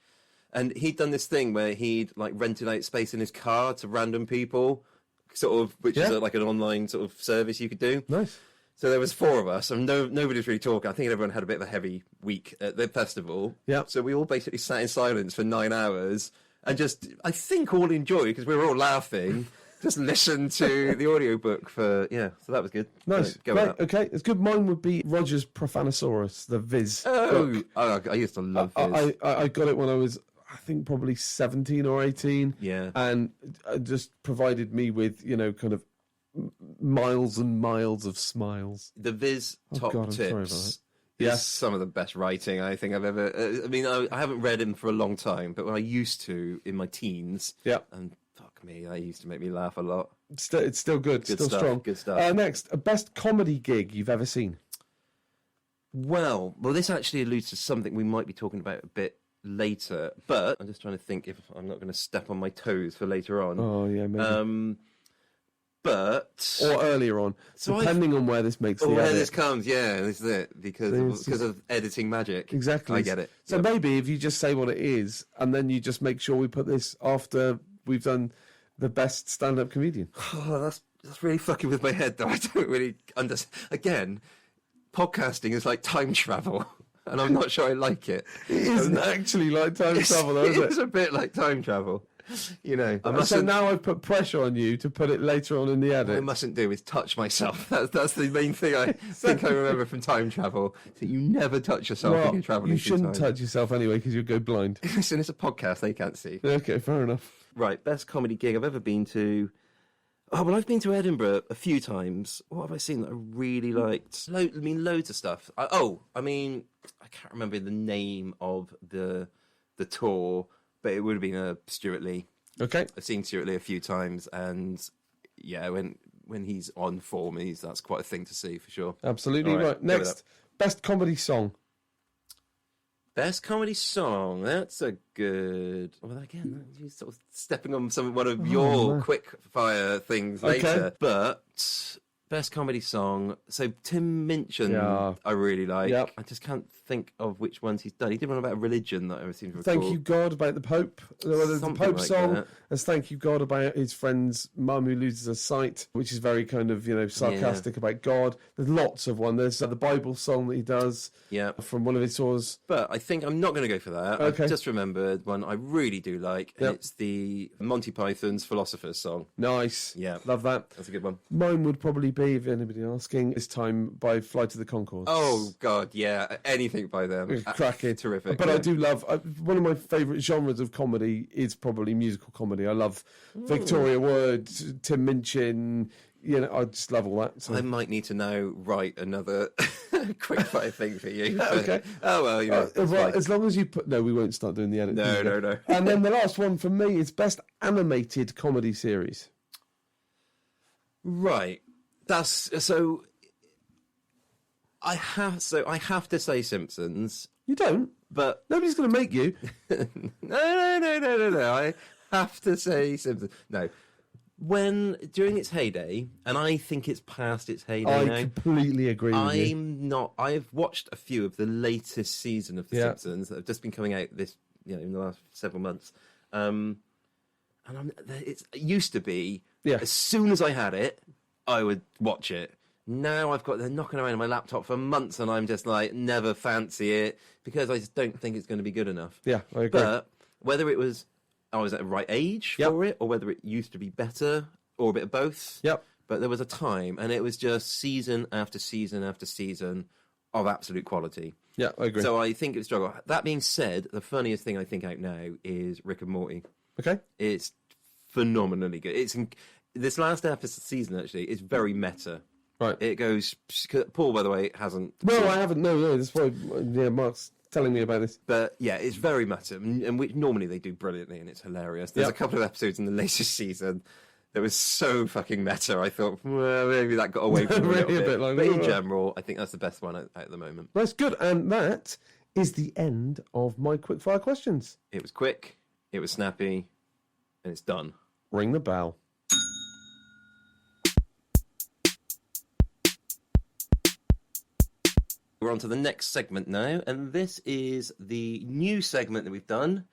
And he'd done this thing where he'd like rented out space in his car to random people, sort of, which is like an online sort of service you could do. Nice. So there was 4 of us, and nobody was really talking. I think everyone had a bit of a heavy week at the festival. Yeah. So we all basically sat in silence for 9 hours and just, I think, all enjoyed, because we were all laughing, just listened to the audiobook for, so that was good. Nice. Go Great. with that. Okay, it's good. Mine would be Roger's Profanosaurus, the Viz. Oh, I used to love Viz. I got it when I was, I think, probably 17 or 18. Yeah. And it just provided me with, kind of miles and miles of smiles. The Viz top God, I'm sorry about tips that. is some of the best writing I think I've ever... I mean, I haven't read him for a long time, but when I used to in my teens, and fuck me, that used to make me laugh a lot. It's still good. Still stuff, strong. Good stuff. Next, best comedy gig you've ever seen? Well, this actually alludes to something we might be talking about a bit later, but I'm just trying to think if I'm not going to step on my toes for later on. Oh, yeah, maybe. Or earlier on, depending on where this makes the edit. Where this comes, this is it, because of editing magic. Exactly. I get it. So maybe if you just say what it is, and then you just make sure we put this after we've done the best stand-up comedian. Oh, that's really fucking with my head, though. I don't really understand. Again, podcasting is like time travel, and I'm not sure I like it. It isn't actually like time travel, though, is it? It's a bit like time travel. So now I've put pressure on you to put it later on in the edit. What I mustn't do is touch myself. That's the main thing I think I remember from time travel. So you never touch yourself when you're traveling. You shouldn't touch yourself anyway, because you'll go blind. Listen, it's a podcast, they can't see. Okay, fair enough. Right, best comedy gig I've ever been to. Oh, well, I've been to Edinburgh a few times. What have I seen that I really liked? Loads of stuff. I can't remember the name of the tour, but it would have been Stuart Lee. Okay. I've seen Stuart Lee a few times, and when he's on form, that's quite a thing to see for sure. Absolutely. Right. Next, best comedy song. Best comedy song. That's a good. Well, again, you're sort of stepping on one of your quick fire things later. But best comedy song. So Tim Minchin, I really like. Yep. I just can't think of which ones he's done. He did one about religion that I ever seem to recall. Thank You God about the Pope. There's the Pope like song. that. There's Thank You God about his friend's mum who loses her sight, which is very kind of sarcastic about God. There's lots of one. There's the Bible song that he does. From one of his tours. But I think I'm not going to go for that. Okay. I've just remembered one I really do like, and it's the Monty Python's Philosopher's Song. Nice. Yeah. Love that. That's a good one. Mine would probably be, if anybody asking, This Time by Flight of the Conchords. Oh, God, yeah. Anything by them. Cracking. Terrific. But I do love, one of my favourite genres of comedy is probably musical comedy. I love Victoria Wood, Tim Minchin. I just love all that. So. I might need to now write another quick fire thing for you. Okay. Oh, well, as long as you put... No, we won't start doing the edit. No. And then the last one for me is best animated comedy series. Right. That's... So... I have to say Simpsons. You don't? But... Nobody's going to make you. No. I have to say Simpsons. No. During its heyday, and I think it's past its heyday now. I completely agree with you. I've watched a few of the latest season of The Simpsons that have just been coming out in the last several months. And it used to be, as soon as I had it, I would watch it. Now they're knocking around on my laptop for months, and I'm just like, never fancy it, because I just don't think it's going to be good enough. Yeah, I agree. But whether it was I was at the right age for it, or whether it used to be better, or a bit of both. Yep. But there was a time, and it was just season after season after season of absolute quality. Yeah, I agree. So I think it struggled. That being said, the funniest thing I think out now is Rick and Morty. Okay. It's phenomenally good. This last episode season, actually, is very meta. Right. It goes... Paul, by the way, hasn't... No, I haven't. No. That's why Mark's telling me about this. But yeah, it's very meta, and which normally they do brilliantly, and it's hilarious. There's a couple of episodes in the latest season that was so fucking meta. I thought, well, maybe that got away from me a little bit. But in general, I think that's the best one at the moment. That's good, and that is the end of my quickfire questions. It was quick, it was snappy, and it's done. Ring the bell. We're on to the next segment now, and this is the new segment that we've done.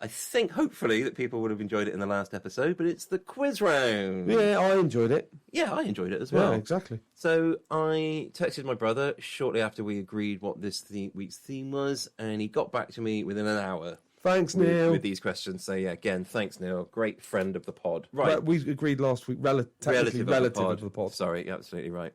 I think, hopefully, that people would have enjoyed it in the last episode, but it's the quiz round. Yeah, I enjoyed it. Yeah, I enjoyed it as well. Yeah, exactly. So I texted my brother shortly after we agreed what this week's theme was, and he got back to me within an hour. Thanks, Neil. With these questions. So, yeah, again, thanks, Neil. Great friend of the pod. Right. We agreed last week, relative of the pod. Sorry, absolutely right.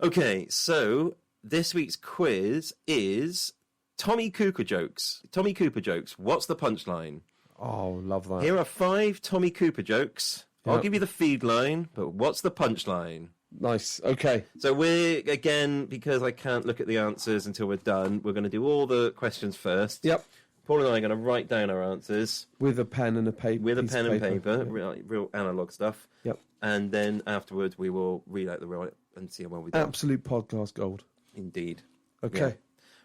Okay, so this week's quiz is Tommy Cooper jokes. Tommy Cooper jokes. What's the punchline? Oh, love that. Here are 5 Tommy Cooper jokes. Yep. I'll give you the feed line, but what's the punchline? Nice. Okay. So we're, again, because I can't look at the answers until we're done, we're going to do all the questions first. Yep. Paul and I are going to write down our answers. With a pen and a paper. With a pen and paper. Yep. Real analogue stuff. Yep. And then afterwards we will read out the right and see how well we do. Absolute podcast gold. Indeed. Okay. Yeah.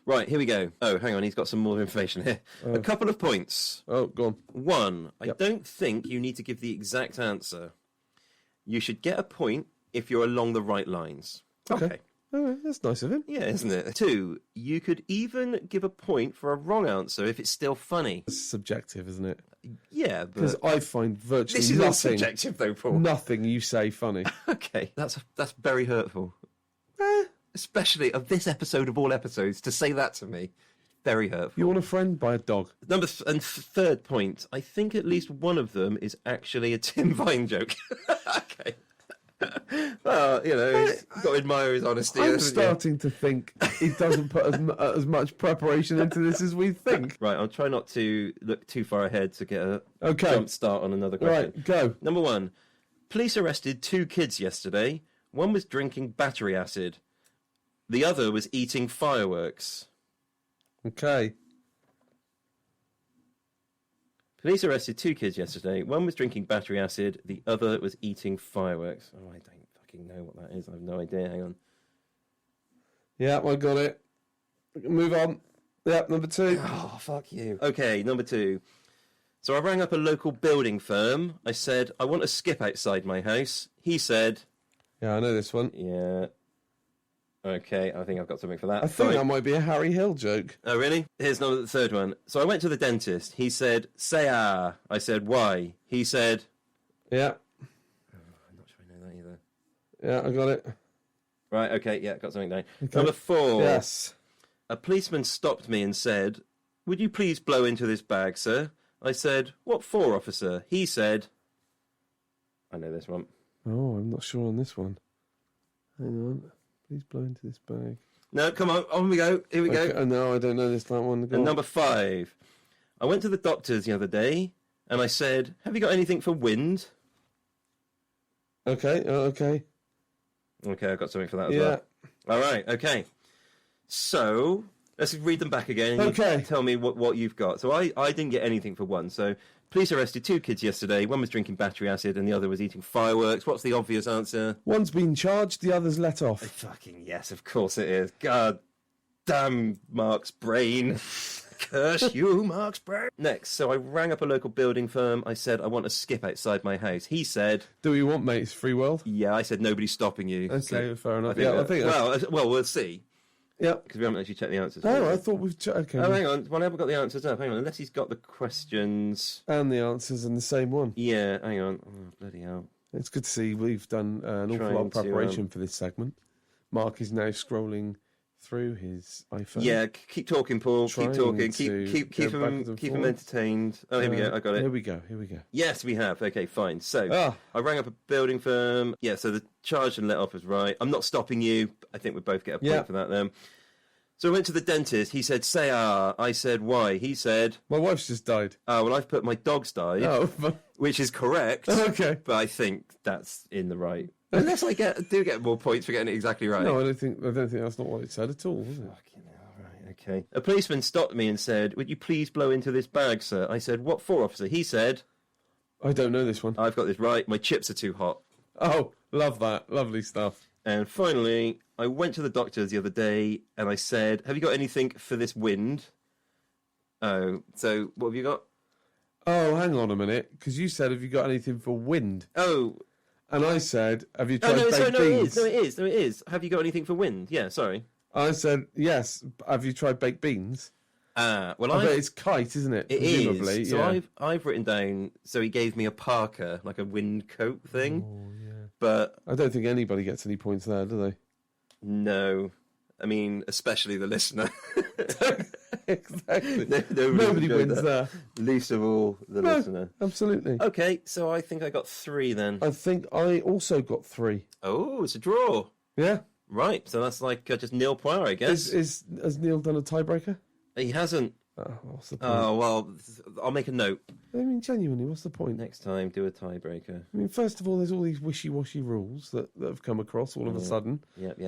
Right, here we go. Oh, hang on, he's got some more information here. A couple of points. Oh, go on. 1, Yep. I don't think you need to give the exact answer. You should get a point if you're along the right lines. Okay. Oh, that's nice of him. Yeah, isn't it? 2, you could even give a point for a wrong answer if it's still funny. It's subjective, isn't it? Yeah, Because but I find virtually this is all nothing, subjective though, Paul. nothing you say funny. Okay, that's very hurtful. Especially of this episode of all episodes, to say that to me. Very hurtful. You want a friend? Buy a dog. Third point, I think at least one of them is actually a Tim Vine joke. Okay. Well, you know, he's got to admire his honesty. I'm hasn't he? starting to think he doesn't put as much preparation into this as we think. Right, I'll try not to look too far ahead to get a Okay. jump start on another question. Right, go. Number 1, police arrested 2 kids yesterday. One was drinking battery acid. The other was eating fireworks. Okay. Police arrested 2 kids yesterday. One was drinking battery acid. The other was eating fireworks. Oh, I don't fucking know what that is. I have no idea. Hang on. Yeah, I got it. Move on. Yeah, number 2. Oh, fuck you. Okay, number 2. So I rang up a local building firm. I said, I want a skip outside my house. He said... Yeah, I know this one. Yeah. Okay, I think I've got something for that. I think that might be a Harry Hill joke. Oh, really? Here's the third one. So I went to the dentist. He said, say ah. I said, why? He said... Yeah. I'm not sure I know that either. Yeah, I got it. Right, okay, yeah, got something down. Okay. Number 4. Yes. A policeman stopped me and said, would you please blow into this bag, sir? I said, what for, officer? He said... I know this one. Oh, I'm not sure on this one. Hang on. Please blow into this bag. No, come on we go. Here we go. Oh, no, I don't know that one. Go And on. number 5. I went to the doctors the other day and I said, have you got anything for wind? Okay, okay. Okay, I've got something for that as Yeah. well. All right, okay. So, let's read them back again. And Okay. you tell me what you've got. So I didn't get anything for one. So, police arrested 2 kids yesterday. One was drinking battery acid and the other was eating fireworks. What's the obvious answer? One's been charged, the other's let off. Fucking yes, of course it is. God damn Mark's brain. Curse you, Mark's brain. Next, so I rang up a local building firm. I said, I want a skip outside my house. He said... Do we want, mate? It's free world. Yeah, I said, nobody's stopping you. Okay, So fair enough. I think that's... well, we'll see. Yep. Because we haven't actually checked the answers. Oh, I thought we've... Okay. Oh, hang on. Well, I haven't got the answers up. Hang on. Unless he's got the questions. And the answers in the same one. Yeah, hang on. Oh, bloody hell. It's good to see we've done an awful Trying lot of to, preparation for this segment. Mark is now scrolling through his iPhone. Yeah, keep talking, Paul. Trying Keep talking. to Keep go backwards him and keep him forwards. entertained. Oh, here we go. I got it. Here we go. Yes, we have. Okay, fine. So Ah. I rang up a building firm. Yeah, so the charge and let off was right. I'm not stopping you. I think we both get a point Yeah. for that then. So I went to the dentist. He said, say ah. I said, why? He said, My wife's just died. oh, well, I've put my dog's died, Oh, which is correct. okay. But I think that's in the right. Unless I do get more points for getting it exactly right. No, I don't think that's not what it said at all, was it? Fucking hell, right, okay. A policeman stopped me and said, would you please blow into this bag, sir? I said, what for, officer? He said, I don't know this one. I've got this right. My chips are too hot. Oh, love that. Lovely stuff. And finally, I went to the doctors the other day and I said, have you got anything for this wind? Oh, so what have you got? Oh, hang on a minute, because you said, have you got anything for wind? Oh. And I said, have you tried Oh, no, baked sorry, beans? it is. Have you got anything for wind? Yeah, sorry. I said, yes, have you tried baked beans? Well, I bet it's kite, isn't it? It Presumably, is. So yeah. I've written down, so he gave me a parka, like a wind coat thing. Oh, yeah. But I don't think anybody gets any points there, do they? no. I mean, especially the listener. Exactly. Nobody wins that. there. Least of all, the listener. Absolutely. Okay, so I think I got 3 then. I think I also got 3. Oh, it's a draw. Yeah. Right, so that's like just nil point, I guess. Has Neil done a tiebreaker? He hasn't. Oh, what's the point? Oh, well, I'll make a note. I mean, genuinely, what's the point? Next time, do a tiebreaker. I mean, first of all, there's all these wishy-washy rules that have come across all of a sudden. Yep.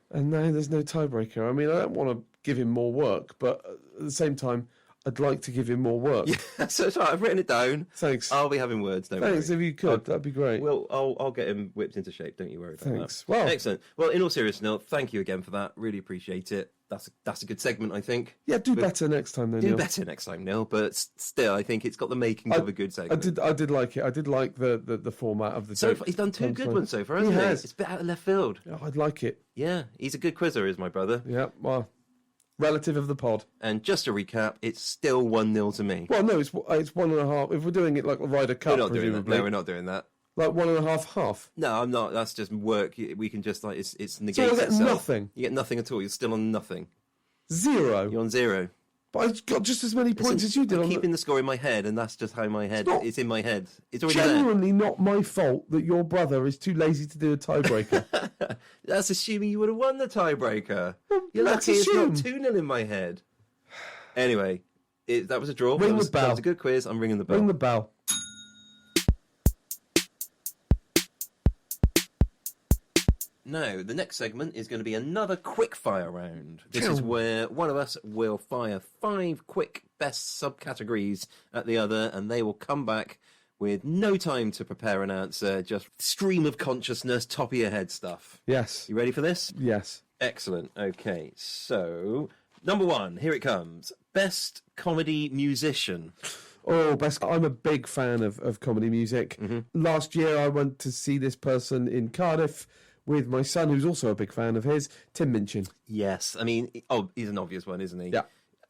And now there's no tiebreaker. I mean, I don't want to give him more work, but at the same time, I'd like to give him more work. Yeah, so it's right, I've written it down. Thanks. I'll be having words, don't Thanks, worry. if you could. That'd be great. Well, I'll get him whipped into shape, don't you worry about Thanks. that. Well, excellent. Well, in all seriousness, Neil, thank you again for that. Really appreciate it. That's a good segment, I think. yeah, do better next time, then, Do Neil. better next time, Neil, but still, I think it's got the makings of a good segment. I did like it. I did like the format of the So joke. far, he's done 2 good punchline. ones so far, hasn't he? has. It's a bit out of left field. Oh, I'd like it. Yeah, he's a good quizzer, is my brother. Yeah, well, relative of the pod. And just to recap, it's still 1-0 to me. Well, no, it's 1.5. If we're doing it like a Ryder Cup, We're not doing that. presumably, No, we're not doing that. like 1.5 half. No, I'm not. That's just work. We can just, like, it's So negates I get itself. nothing. You get nothing at all. You're still on nothing. 0. You're on 0. But I got just as many points as you did. I'm on keeping the score in my head, and that's just how my head. It's in my head. It's already genuinely not my fault that your brother is too lazy to do a tiebreaker. there. That's assuming you would have won the tiebreaker. You're let's lucky it's not assume. 2-0 in my head. Anyway, that was a draw. Ring that the bell. That was a good quiz. I'm ringing the bell. Ring the bell. Now, the next segment is going to be another quick fire round. This is where one of us will fire 5 quick best subcategories at the other, and they will come back with no time to prepare an answer, just stream of consciousness, top of your head stuff. Yes. You ready for this? Yes. Excellent. Okay, so number 1, here it comes. Best comedy musician. Oh, best. I'm a big fan of comedy music. Mm-hmm. Last year, I went to see this person in Cardiff with my son, who's also a big fan of his, Tim Minchin. Yes, I mean, he's an obvious one, isn't he? Yeah.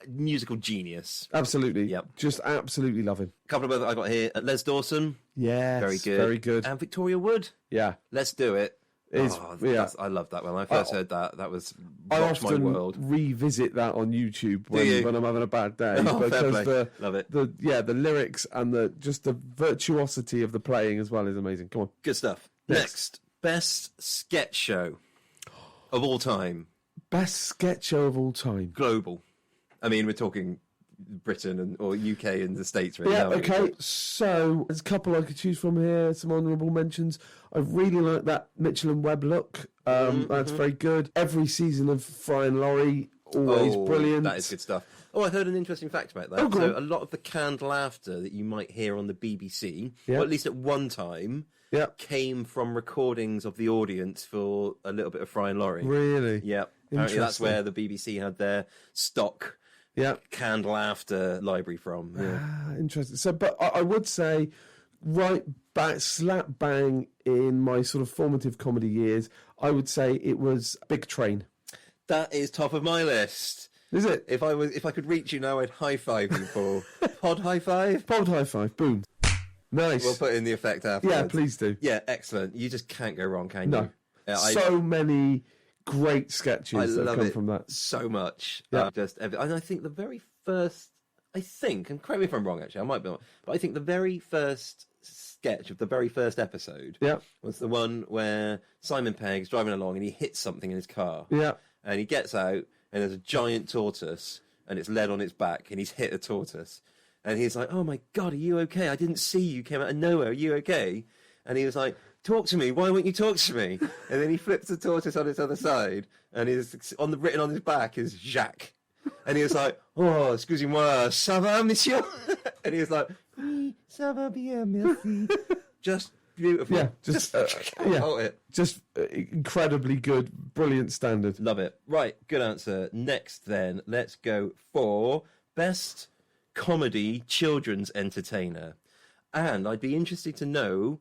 Musical genius. Absolutely. Yep. Just absolutely love him. A couple of other I got here. Les Dawson. Yes. Very good. Very good. And Victoria Wood. Yeah. Let's do it. Yeah. I love that one. When I first heard that was I rocked my often world. revisit that on YouTube you? when I'm having a bad day Oh, fair play. because Love it. the lyrics and the virtuosity of the playing as well is amazing. Come on. Good stuff. Next, best sketch show of all time. Best sketch show of all time. Global. I mean, we're talking Britain or UK and the States right Yeah, now. okay. So there's a couple I could choose from here. Some honourable mentions. I really like that Mitchell and Webb look. That's very good. Every season of Fry and Laurie, always brilliant. That is good stuff. Oh, I heard an interesting fact about that. So a lot of the canned laughter that you might hear on the BBC, or at least at one time, came from recordings of the audience for a little bit of Fry and Laurie. Really? Yeah. Apparently that's where the BBC had their stock canned laughter library from. Yeah. Interesting. So, but I would say right back, slap bang in my sort of formative comedy years, I would say it was Big Train. That is top of my list. Is it? If I could reach you now, I'd high five you, Paul. Pod high five? Pod high five. Boom. Nice. We'll put in the effect afterwards. Yeah, please do. Yeah, excellent. You just can't go wrong, can No. you? Yeah, so many great sketches that come from that. So much. Yeah. And I think the very first, and correct me if I'm wrong actually, I might be wrong, but I think the very first sketch of the very first episode was the one where Simon Pegg's driving along and he hits something in his car. Yeah. And he gets out and there's a giant tortoise and it's led on its back and he's hit a tortoise. And he's like, oh my God, are you okay? I didn't see you, came out of nowhere, are you okay? And he was like, talk to me, why won't you talk to me? And then he flips the tortoise on its other side and written on his back is Jacques. And he was like, oh, excusez-moi, ça va, monsieur? And he was like, oui, ça va bien, merci. Just beautiful. Yeah, just incredibly good, brilliant standard. Love it. Right, good answer. Next then, let's go for best comedy children's entertainer. And I'd be interested to know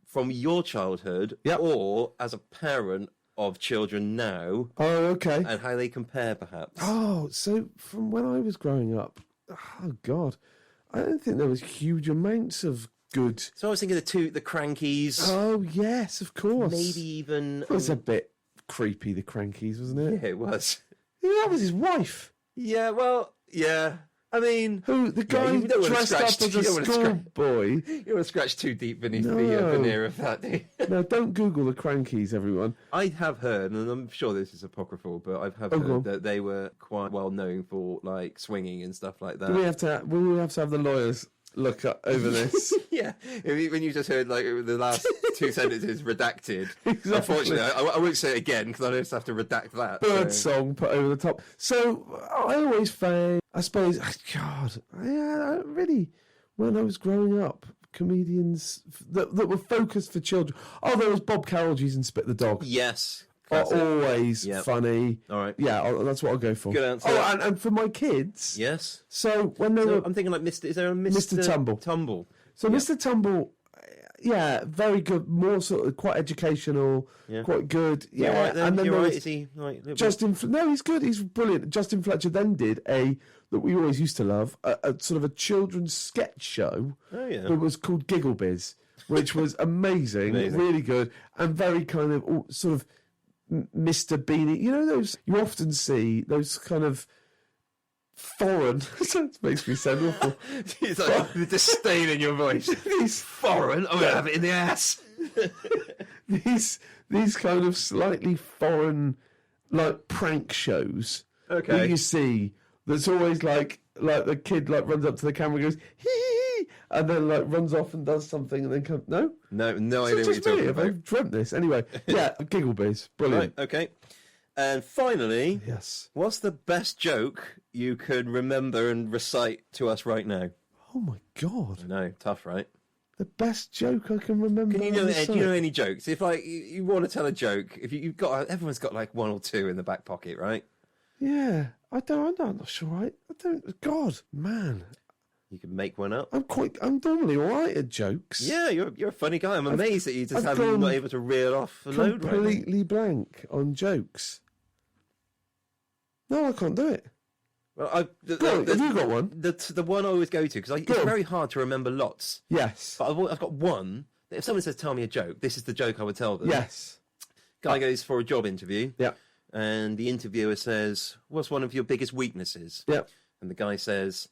from your childhood or as a parent of children now. Oh, okay. And how they compare, perhaps. Oh, so from when I was growing up, oh, God, I don't think there was huge amounts of good. So I was thinking the Crankies. Oh, yes, of course. Maybe even... It was a bit creepy, the Crankies, wasn't it? Yeah, it was. Yeah, that was his wife. Yeah, well, yeah. I mean... Who? The guy dressed up as a schoolboy. You don't want to scratch too deep beneath the veneer of that, do you? No, don't Google the Crankies, everyone. I have heard, and I'm sure this is apocryphal, but I've heard that they were quite well known for, like, swinging and stuff like that. Will we have to have the lawyers look up over this? Yeah. When you just heard, like, the last two sentences redacted. Exactly. Unfortunately, I won't say it again, because I just have to redact that. Bird song put over the top. So, I always found, I suppose, God, yeah, really, when I was growing up, comedians that were focused for children. Oh, there was Bob Carolgees and Spit the Dog. Yes. Are always funny. All right. Yeah, that's what I'll go for. Good answer. Oh, and for my kids. Yes. So when they were... I'm thinking like Mr. Is there a Mr. Tumble? Tumble. So Mr. Tumble, yeah, very good. More sort of quite educational, quite good. Yeah, right, then. And then You're there right. was Is he right? No, he's good. He's brilliant. Justin Fletcher then did that we always used to love, a sort of a children's sketch show. Oh yeah. That was called Giggle Biz, which was amazing, really good, and very kind of sort of Mr. Beanie. You know those you often see those kind of foreign. That makes me sound awful. It's like the disdain in your voice. These foreign. I'm gonna have it in the ass. these kind of slightly foreign, like prank shows. Okay. That you see. That's always like the kid like runs up to the camera and goes hee hee hee, and then like runs off and does something and then comes no idea what you're talking about. I've dreamt this anyway. Yeah, Giggle Biz, brilliant. Right, okay. And finally, yes, what's the best joke you could remember and recite to us right now? Oh my God! I know, tough, right? The best joke I can remember. Can you know? Do you know any jokes? If like you want to tell a joke, if you've got, everyone's got like one or two in the back pocket, right? Yeah, I'm not sure. God, man. You can make one up. I'm normally all right at jokes. Yeah, you're a funny guy. I'm amazed that you just haven't not able to reel off a load. Completely blank on jokes. No, I can't do it. Well, have you got one? The one I always go to, because it's very hard to remember lots. Yes. But I've got one. If someone says, tell me a joke, this is the joke I would tell them. Yes. Guy goes for a job interview. Yeah. And the interviewer says, what's one of your biggest weaknesses? Yeah. And the guy says,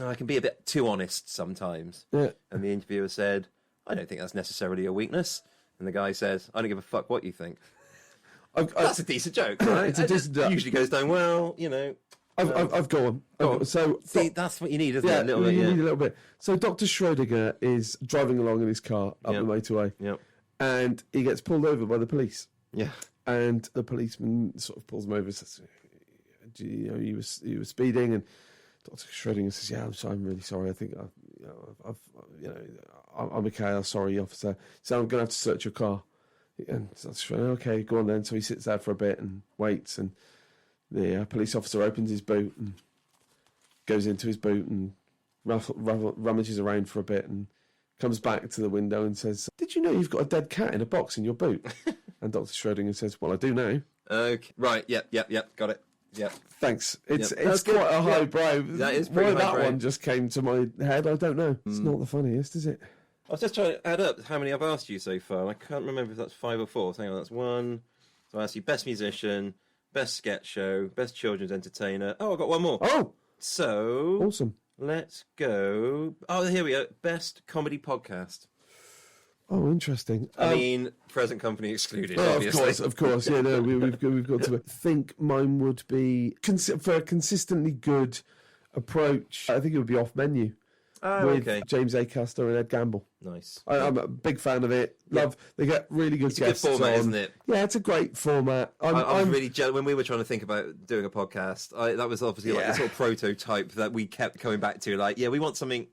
I can be a bit too honest sometimes. Yeah. And the interviewer said, I don't think that's necessarily a weakness. And the guy says, I don't give a fuck what you think. That's a decent joke, right? It's a decent joke. Usually goes down well, you know. I've got one. So see, that's what you need, isn't it? You need a little bit. So Dr. Schrodinger is driving along in his car up the motorway. Yep. And he gets pulled over by the police. Yeah. And the policeman sort of pulls him over and says, you know, you were speeding. And Dr. Schrodinger says, yeah, I'm really sorry. I think I'm okay. I'm sorry, officer. So I'm going to have to search your car. And Dr. Schrodinger, okay, go on then. So he sits there for a bit and waits. And the police officer opens his boot and goes into his boot and rummages around for a bit and comes back to the window and says, did you know you've got a dead cat in a box in your boot? And Dr. Schrodinger says, well, I do now. Okay. Right. Yep. Got it. Yep. Thanks. It's quite a high brow. That is pretty high brow. One just came to my head, I don't know. It's not the funniest, is it? I was just trying to add up how many I've asked you so far. I can't remember if that's 5 or 4. So hang on, that's 1. So I asked you best musician, best sketch show, best children's entertainer. Oh, I got one more. Oh! So... Awesome. Let's go... Oh, here we go. Best comedy podcast. Oh, interesting. I mean, present company excluded, obviously. Of course. Yeah, no, we've got to think mine would be, for a consistently good approach, I think it would be Off Menu. Oh, with okay. James Acaster and Ed Gamble. Nice. I'm a big fan of it. They get really good guests. It's a good format, isn't it? Yeah, it's a great format. I'm really jealous. When we were trying to think about doing a podcast, that was obviously like the sort of prototype that we kept coming back to. Like, yeah, we want something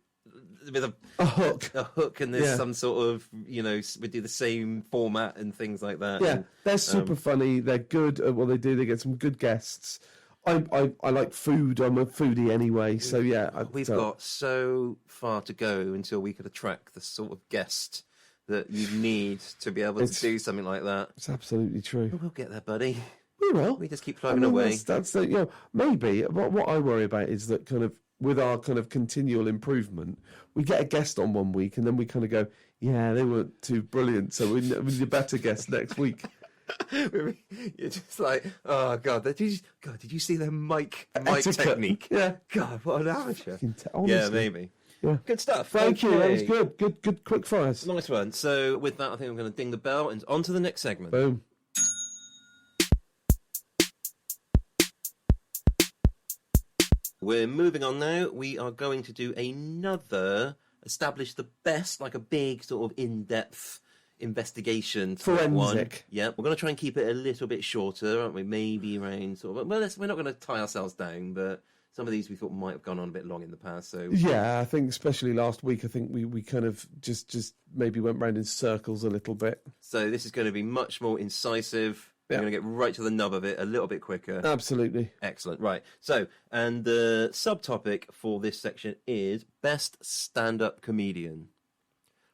with a hook, and there's some sort of, you know, we do the same format and things like that. Yeah, and, they're super funny. They're good at what they do. They get some good guests. I like food. I'm a foodie anyway, so yeah. We've got so far to go until we could attract the sort of guest that you need to be able to do something like that. It's absolutely true. We'll get there, buddy. We will. We just keep plugging away. That's the, you know, maybe. But what I worry about is that kind of with our kind of continual improvement, we get a guest on one week and then we kind of go, yeah, they weren't too brilliant, so we need a better guest next week. You're just like, oh god, did you see their mic technique? Yeah, God, what an amateur. Honestly. Yeah, maybe. Yeah. Good stuff. Thank you. That was Okay. good quick fires. Nice one. So with that, I think I'm going to ding the bell and on to the next segment. Boom. We're moving on now. We are going to do another establish the best, like a big sort of in-depth investigation type Forensic. one. Yeah, we're going to try and keep it a little bit shorter, aren't we? Maybe around sort of. Well, we're not going to tie ourselves down, but some of these we thought might have gone on a bit long in the past. So Yeah, I think especially last week, I think we kind of just maybe went round in circles a little bit. So this is going to be much more incisive. We're going to get right to the nub of it a little bit quicker. Absolutely. Excellent. Right. So, and the subtopic for this section is best stand-up comedian,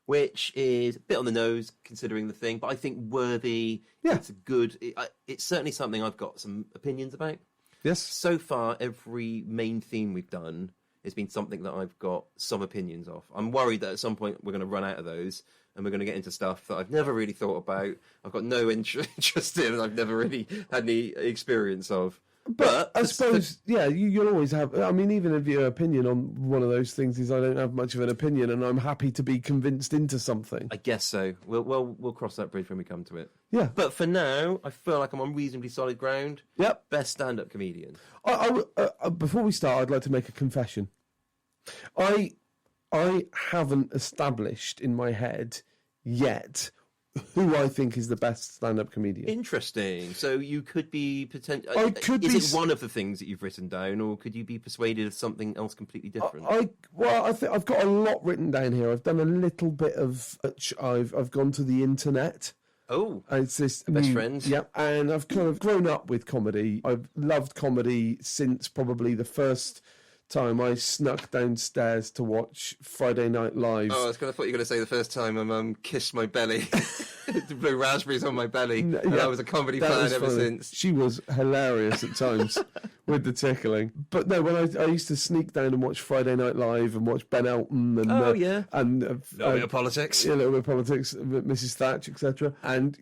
which is a bit on the nose considering the thing, but I think worthy. Yeah. It's a good. It's certainly something I've got some opinions about. Yes. So far, every main theme we've done has been something that I've got some opinions of. I'm worried that at some point we're going to run out of those and we're going to get into stuff that I've never really thought about. I've got no interest in and I've never really had any experience of. But I suppose, you'll always have. I mean, even if your opinion on one of those things is I don't have much of an opinion and I'm happy to be convinced into something. I guess so. We'll cross that bridge when we come to it. Yeah. But for now, I feel like I'm on reasonably solid ground. Yep. Best stand-up comedian. Before we start, I'd like to make a confession. I haven't established in my head yet who I think is the best stand-up comedian. Interesting. So you could be potentially. Is it one of the things that you've written down, or could you be persuaded of something else completely different? I think I've got a lot written down here. I've done a little bit of. I've gone to the internet. Oh, it's this best friends. Yeah, and I've kind of grown up with comedy. I've loved comedy since probably the first time I snuck downstairs to watch Friday Night Live. Oh, I thought you were going to say the first time my mum kissed my belly. Blew raspberries on my belly. I was a comedy fan ever since. She was hilarious at times with the tickling. But no, when I used to sneak down and watch Friday Night Live and watch Ben Elton and and a little bit of politics, a little bit of politics, Mrs. Thatch, etc. And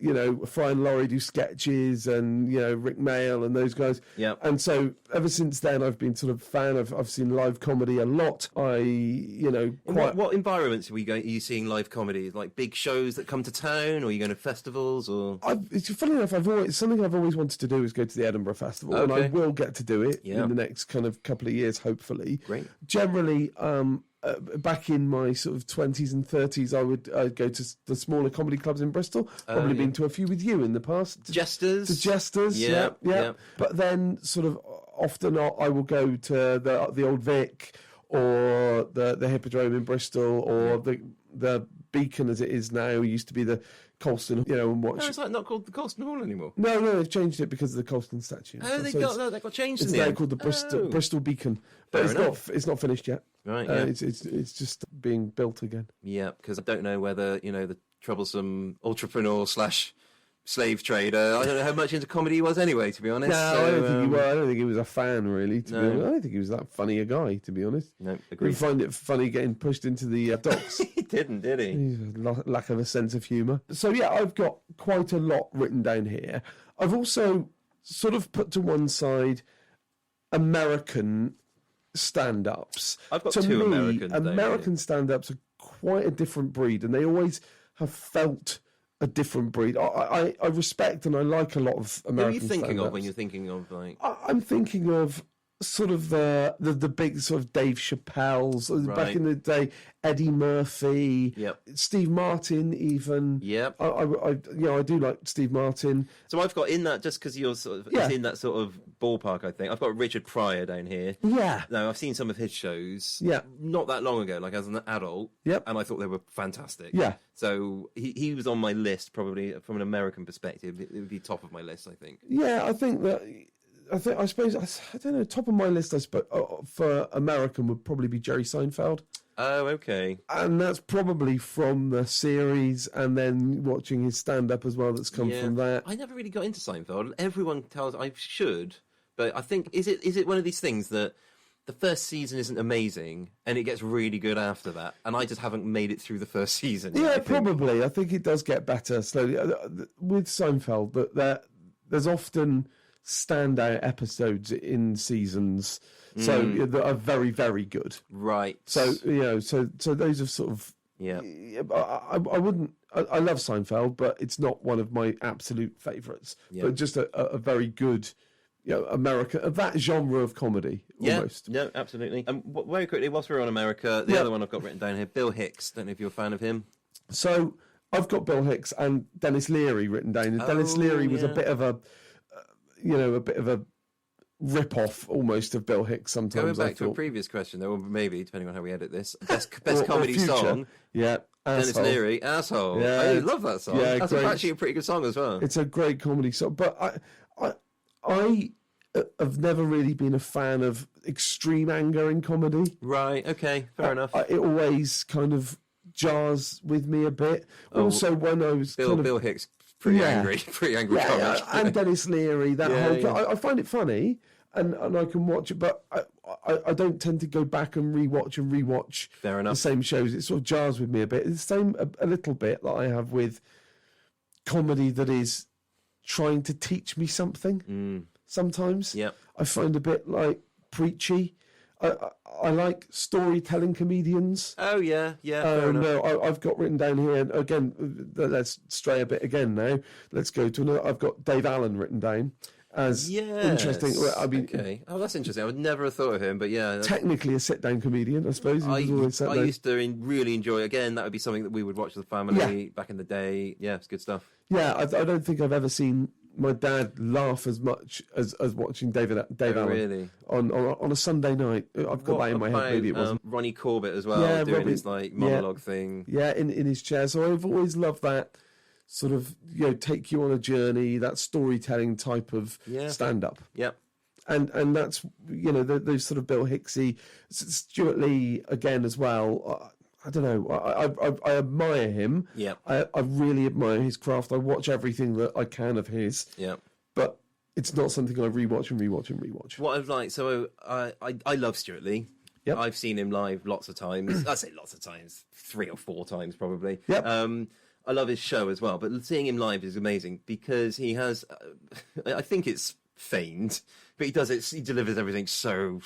Fry and Laurie do sketches, and Rick Mail and those guys. Yeah. And so ever since then, I've been sort of fan. I've seen live comedy a lot. What environments are you seeing live comedy? Like big shows that come to town, or are you going to festivals? Or it's funny enough. Something I've always wanted to do is go to the Edinburgh Festival, and I will get to do it in the next kind of couple of years, hopefully. Great. Generally, back in my sort of 20s and 30s, I'd go to the smaller comedy clubs in Bristol. Probably been to a few with you in the past. Jesters. To Jesters, yeah. But then, sort of often, I will go to the Old Vic or the Hippodrome in Bristol or the Beacon as it is now. It used to be the Colston, and watch. No, it's like not called the Colston Hall anymore. No, they've changed it because of the Colston statue. Oh, they got changed. It's now called the Bristol Beacon, but it's not finished yet. Right, it's just being built again. Yeah, because I don't know whether the troublesome entrepreneur / slave trader. I don't know how much into comedy he was anyway, to be honest. No, I don't think he was. I don't think he was a fan, really. To be honest, I don't think he was that funny a guy, to be honest. No, agreed. You find it funny getting pushed into the docks. He didn't, did he? He's a lack of a sense of humour. So yeah, I've got quite a lot written down here. I've also sort of put to one side American stand-ups. I've got two American stand-ups are quite a different breed, and they always have felt a different breed. I respect and I like a lot of American stand-ups. What are you thinking of when you're thinking of like? I'm thinking of sort of the big sort of Dave Chappelle's back in the day, Eddie Murphy, Steve Martin even. Yep. I do like Steve Martin. So I've got in that, just because you're sort of it's in that sort of ballpark, I think I've got Richard Pryor down here. Yeah. No, I've seen some of his shows. Yeah. Not that long ago, like as an adult. Yep. And I thought they were fantastic. Yeah. So he was on my list, probably from an American perspective. It would be top of my list, I think. Yeah, I think that I suppose I don't know. Top of my list, I suppose for American would probably be Jerry Seinfeld. Oh, okay. And that's probably from the series, and then watching his stand-up as well. That's come from that. I never really got into Seinfeld. Everyone tells I should, but I think is it one of these things that the first season isn't amazing, and it gets really good after that, and I just haven't made it through the first season yet, Yeah, probably. I think it does get better slowly with Seinfeld. That there's often standout episodes in seasons. So that are very, very good. Right. So so those are sort of I wouldn't. I love Seinfeld, but it's not one of my absolute favourites. Yeah. But just a very good, America, that genre of comedy almost. Yeah, no, absolutely. Very quickly, whilst we're on America, the other one I've got written down here, Bill Hicks. Don't know if you're a fan of him. So I've got Bill Hicks and Dennis Leary written down. And Dennis Leary was a bit of a rip-off almost of Bill Hicks sometimes. Going back to a previous question, though, or maybe, depending on how we edit this, best comedy song. Yeah. Dennis Leary, Asshole. Yeah. I love that song. Yeah, that's actually a pretty good song as well. It's a great comedy song. But I have never really been a fan of extreme anger in comedy. Right, okay, fair enough. It always kind of jars with me a bit. Also, when I was Bill Hicks, pretty angry comic. Yeah, and Dennis Leary, I find it funny, and I can watch it, but I don't tend to go back and rewatch Fair enough. the same shows. It sort of jars with me a bit. It's the same a little bit that I have with comedy that is trying to teach me something sometimes. Yeah. I find a bit like preachy. I like storytelling comedians. Oh, yeah, fair enough. No, I've got written down here, and again, let's stray a bit again now. Let's go to another. I've got Dave Allen written down as interesting. I mean, okay. Oh, that's interesting. I would never have thought of him, but yeah. Technically a sit-down comedian, I suppose. I used to really enjoy, again, that would be something that we would watch with the family back in the day. Yeah, it's good stuff. Yeah, I don't think I've ever seen my dad laugh as much as watching Dave Allen really? on a Sunday night. I've got that in my head. Maybe it wasn't. Ronnie Corbett as well, doing his monologue thing. Yeah, in his chair. So I've always loved that sort of take you on a journey, that storytelling type of stand-up. Yep. And that's those sort of Bill Hicksy, Stuart Lee again as well. I don't know. I admire him. Yeah. I really admire his craft. I watch everything that I can of his. Yeah. But it's not something I rewatch. What I've liked, so I love Stuart Lee. Yep. I've seen him live lots of times. I say lots of times, 3 or 4 times probably. Yep. I love his show as well, but seeing him live is amazing because he has. I think it's feigned, but he does it. He delivers everything so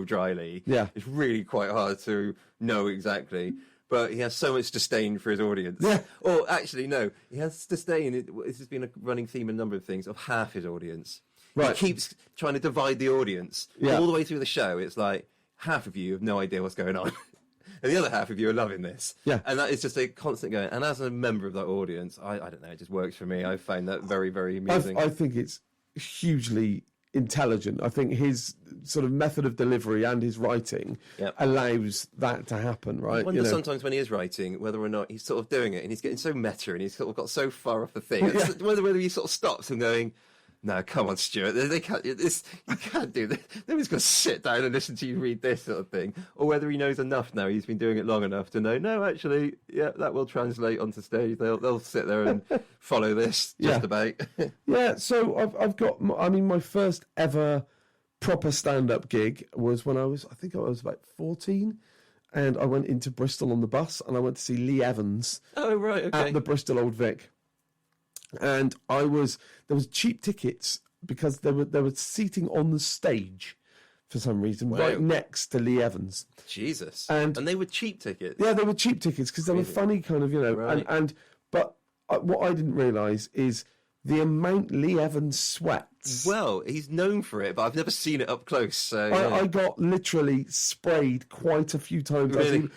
dryly. Yeah, it's really quite hard to know exactly. But he has so much disdain for his audience. Yeah. Or actually, no, he has disdain. This has been a running theme in a number of things of half his audience. Right. He keeps trying to divide the audience all the way through the show. It's like half of you have no idea what's going on. And the other half of you are loving this. Yeah. And that is just a constant going. And as a member of that audience, I don't know, it just works for me. I find that very, very amusing. I think it's hugely intelligent. I think his sort of method of delivery and his writing allows that to happen, right? I wonder sometimes when he is writing, whether or not he's sort of doing it and he's getting so meta and he's sort of got so far off the thing. Whether he sort of stops and going, no, come on, Stuart. They can't. You can't do this. Nobody's going to sit down and listen to you read this sort of thing. Or whether he knows enough now. He's been doing it long enough to know. No, actually, that will translate onto stage. They'll sit there and follow this just about. Yeah. So I've got. My first ever proper stand-up gig was when I think I was about 14, and I went into Bristol on the bus, and I went to see Lee Evans. Oh right, okay. At the Bristol Old Vic. And there was cheap tickets because there was seating on the stage for some reason right next to Lee Evans. Jesus. And they were cheap tickets. Yeah, they were cheap tickets because they were funny kind of, right. But what I didn't realise is the amount Lee Evans sweats. Well, he's known for it, but I've never seen it up close. So I got literally sprayed quite a few times. Really?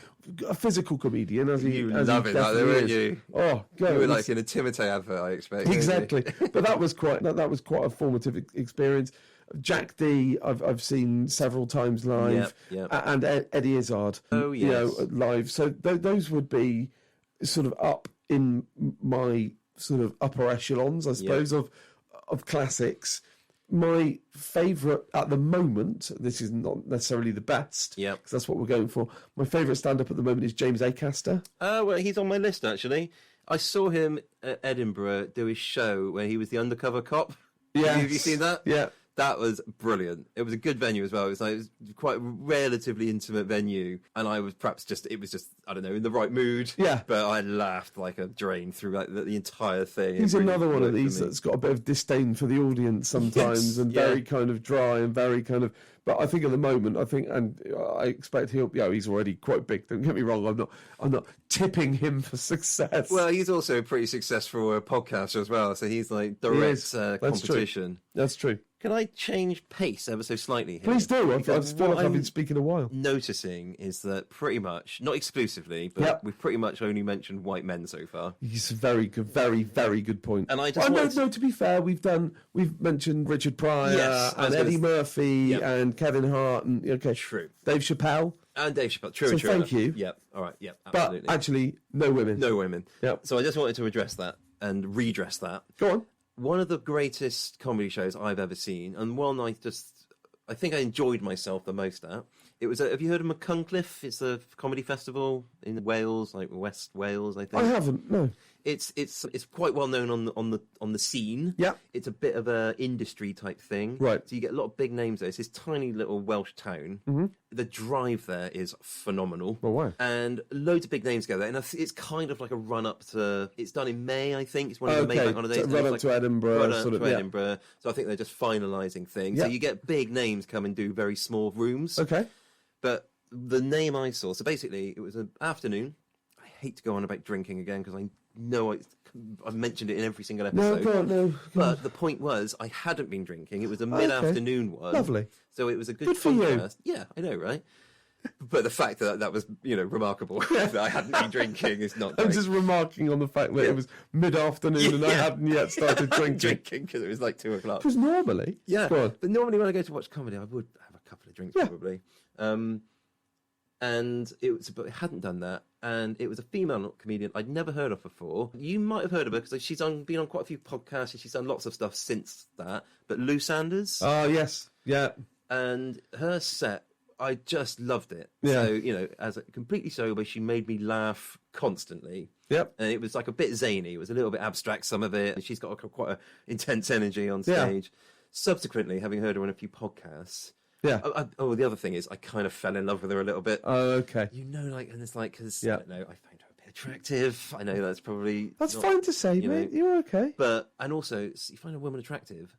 A physical comedian, as he love it, like, weren't you? Oh, God, you were like in a Timotei advert, I expect. Exactly, but that was quite a formative experience. Jack D, I've seen several times live, and Eddie Izzard, live. So those would be sort of up in my sort of upper echelons, I suppose, of classics. my favourite at the moment, this is not necessarily the best, because that's what we're going for. My favourite stand-up at the moment is James Acaster. Oh, well, he's on my list, actually. I saw him at Edinburgh do his show where he was the undercover cop. Yeah. Have you seen that? Yeah. That was brilliant. It was a good venue as well. It was quite a relatively intimate venue, and I was I don't know, in the right mood. Yeah. But I laughed like a drain through the entire thing. He's another one of these that's got a bit of disdain for the audience sometimes, and very kind of dry and very kind of. But I think at the moment, and I expect he's already quite big. Don't get me wrong. I'm not tipping him for success. Well, he's also a pretty successful podcaster as well. So he's like direct competition. That's true. Can I change pace ever so slightly here? Please do. I feel like I've been speaking a while. Noticing is that pretty much, not exclusively, but we've pretty much only mentioned white men so far. It's a very good, very, very good point. And I just no, to be fair, we've mentioned Richard Pryor and Eddie Murphy and Kevin Hart and true. Dave Chappelle. And Dave Chappelle. True. So thank you. Yep. All right. Yep. Absolutely. But actually, no women. No women. Yep. So I just wanted to address that and redress that. Go on. One of the greatest comedy shows I've ever seen, and one I think I enjoyed myself the most at. It was. Have you heard of Machynlleth? It's a comedy festival in Wales, like West Wales, I think. I haven't. No. It's quite well known on the scene. Yeah. It's a bit of a industry type thing. Right. So you get a lot of big names there. It's this tiny little Welsh town. Mm-hmm. The drive there is phenomenal. Oh, wow. And loads of big names go there. And it's kind of like a run up to. It's done in May, I think. It's one of the May bank holidays. So run up to Edinburgh. Edinburgh. So I think they're just finalising things. Yeah. So you get big names come and do very small rooms. Okay. But the name I saw. So basically, it was an afternoon. I hate to go on about drinking again because I know I've mentioned it in every single episode. No. But the point was, I hadn't been drinking. It was a mid-afternoon one. Lovely. So it was a good for contrast. You. Yeah, I know, right? But the fact that was, remarkable that I hadn't been drinking is not. I'm just remarking on the fact that it was mid-afternoon and I hadn't yet started drinking. Because it was like 2:00. Because normally, but normally when I go to watch comedy, I would have a couple of drinks probably. And but it hadn't done that. And it was a female comedian I'd never heard of before. You might have heard of her because she's been on quite a few podcasts and she's done lots of stuff since that. But Lou Sanders. Oh, yes. Yeah. And her set, I just loved it. Yeah. So, as a completely sober, she made me laugh constantly. Yep. And it was like a bit zany. It was a little bit abstract, some of it. And she's got quite an intense energy on stage. Yeah. Subsequently, having heard her on a few podcasts. Yeah. The other thing is I kind of fell in love with her a little bit. Oh, okay. And it's like, because, I don't know, I found her a bit attractive. I know that's probably... That's fine to say, mate. You're okay. And also, you find a woman attractive,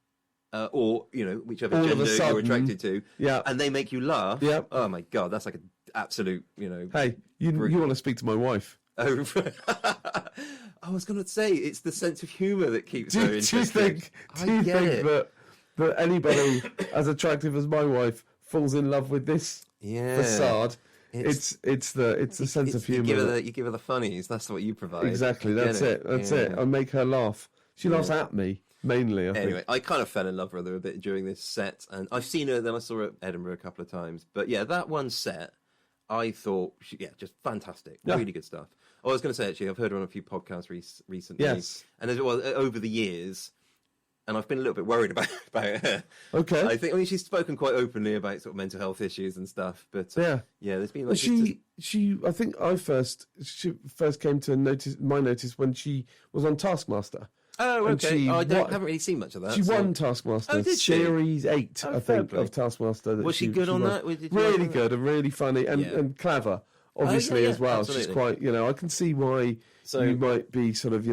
or, whichever gender you're attracted to, and they make you laugh. Yeah. Oh, my God, that's like an absolute, Hey, you want to speak to my wife. Oh, I was going to say, it's the sense of humour that keeps her interested. Do you think that anybody as attractive as my wife falls in love with this facade? It's the sense of humour. You give her the funnies. That's what you provide. Exactly. That's it. That's it. I make her laugh. She laughs at me mainly. Anyway, I kind of fell in love with her a bit during this set, and I've seen her. Then I saw her at Edinburgh a couple of times. But that one set, I thought, just fantastic. Really good stuff. I was going to say actually, I've heard her on a few podcasts recently. Yes. And as well over the years. And I've been a little bit worried about her. Okay. She's spoken quite openly about sort of mental health issues and stuff. But there's been like she I think she first came to my notice when she was on Taskmaster. Oh, okay. I haven't really seen much of that. She won Taskmaster. Did she? Series 8, I think, of Taskmaster. Was she good on that? Really good and really funny and clever, obviously, as well. Absolutely. She's quite, I can see why you might be sort of,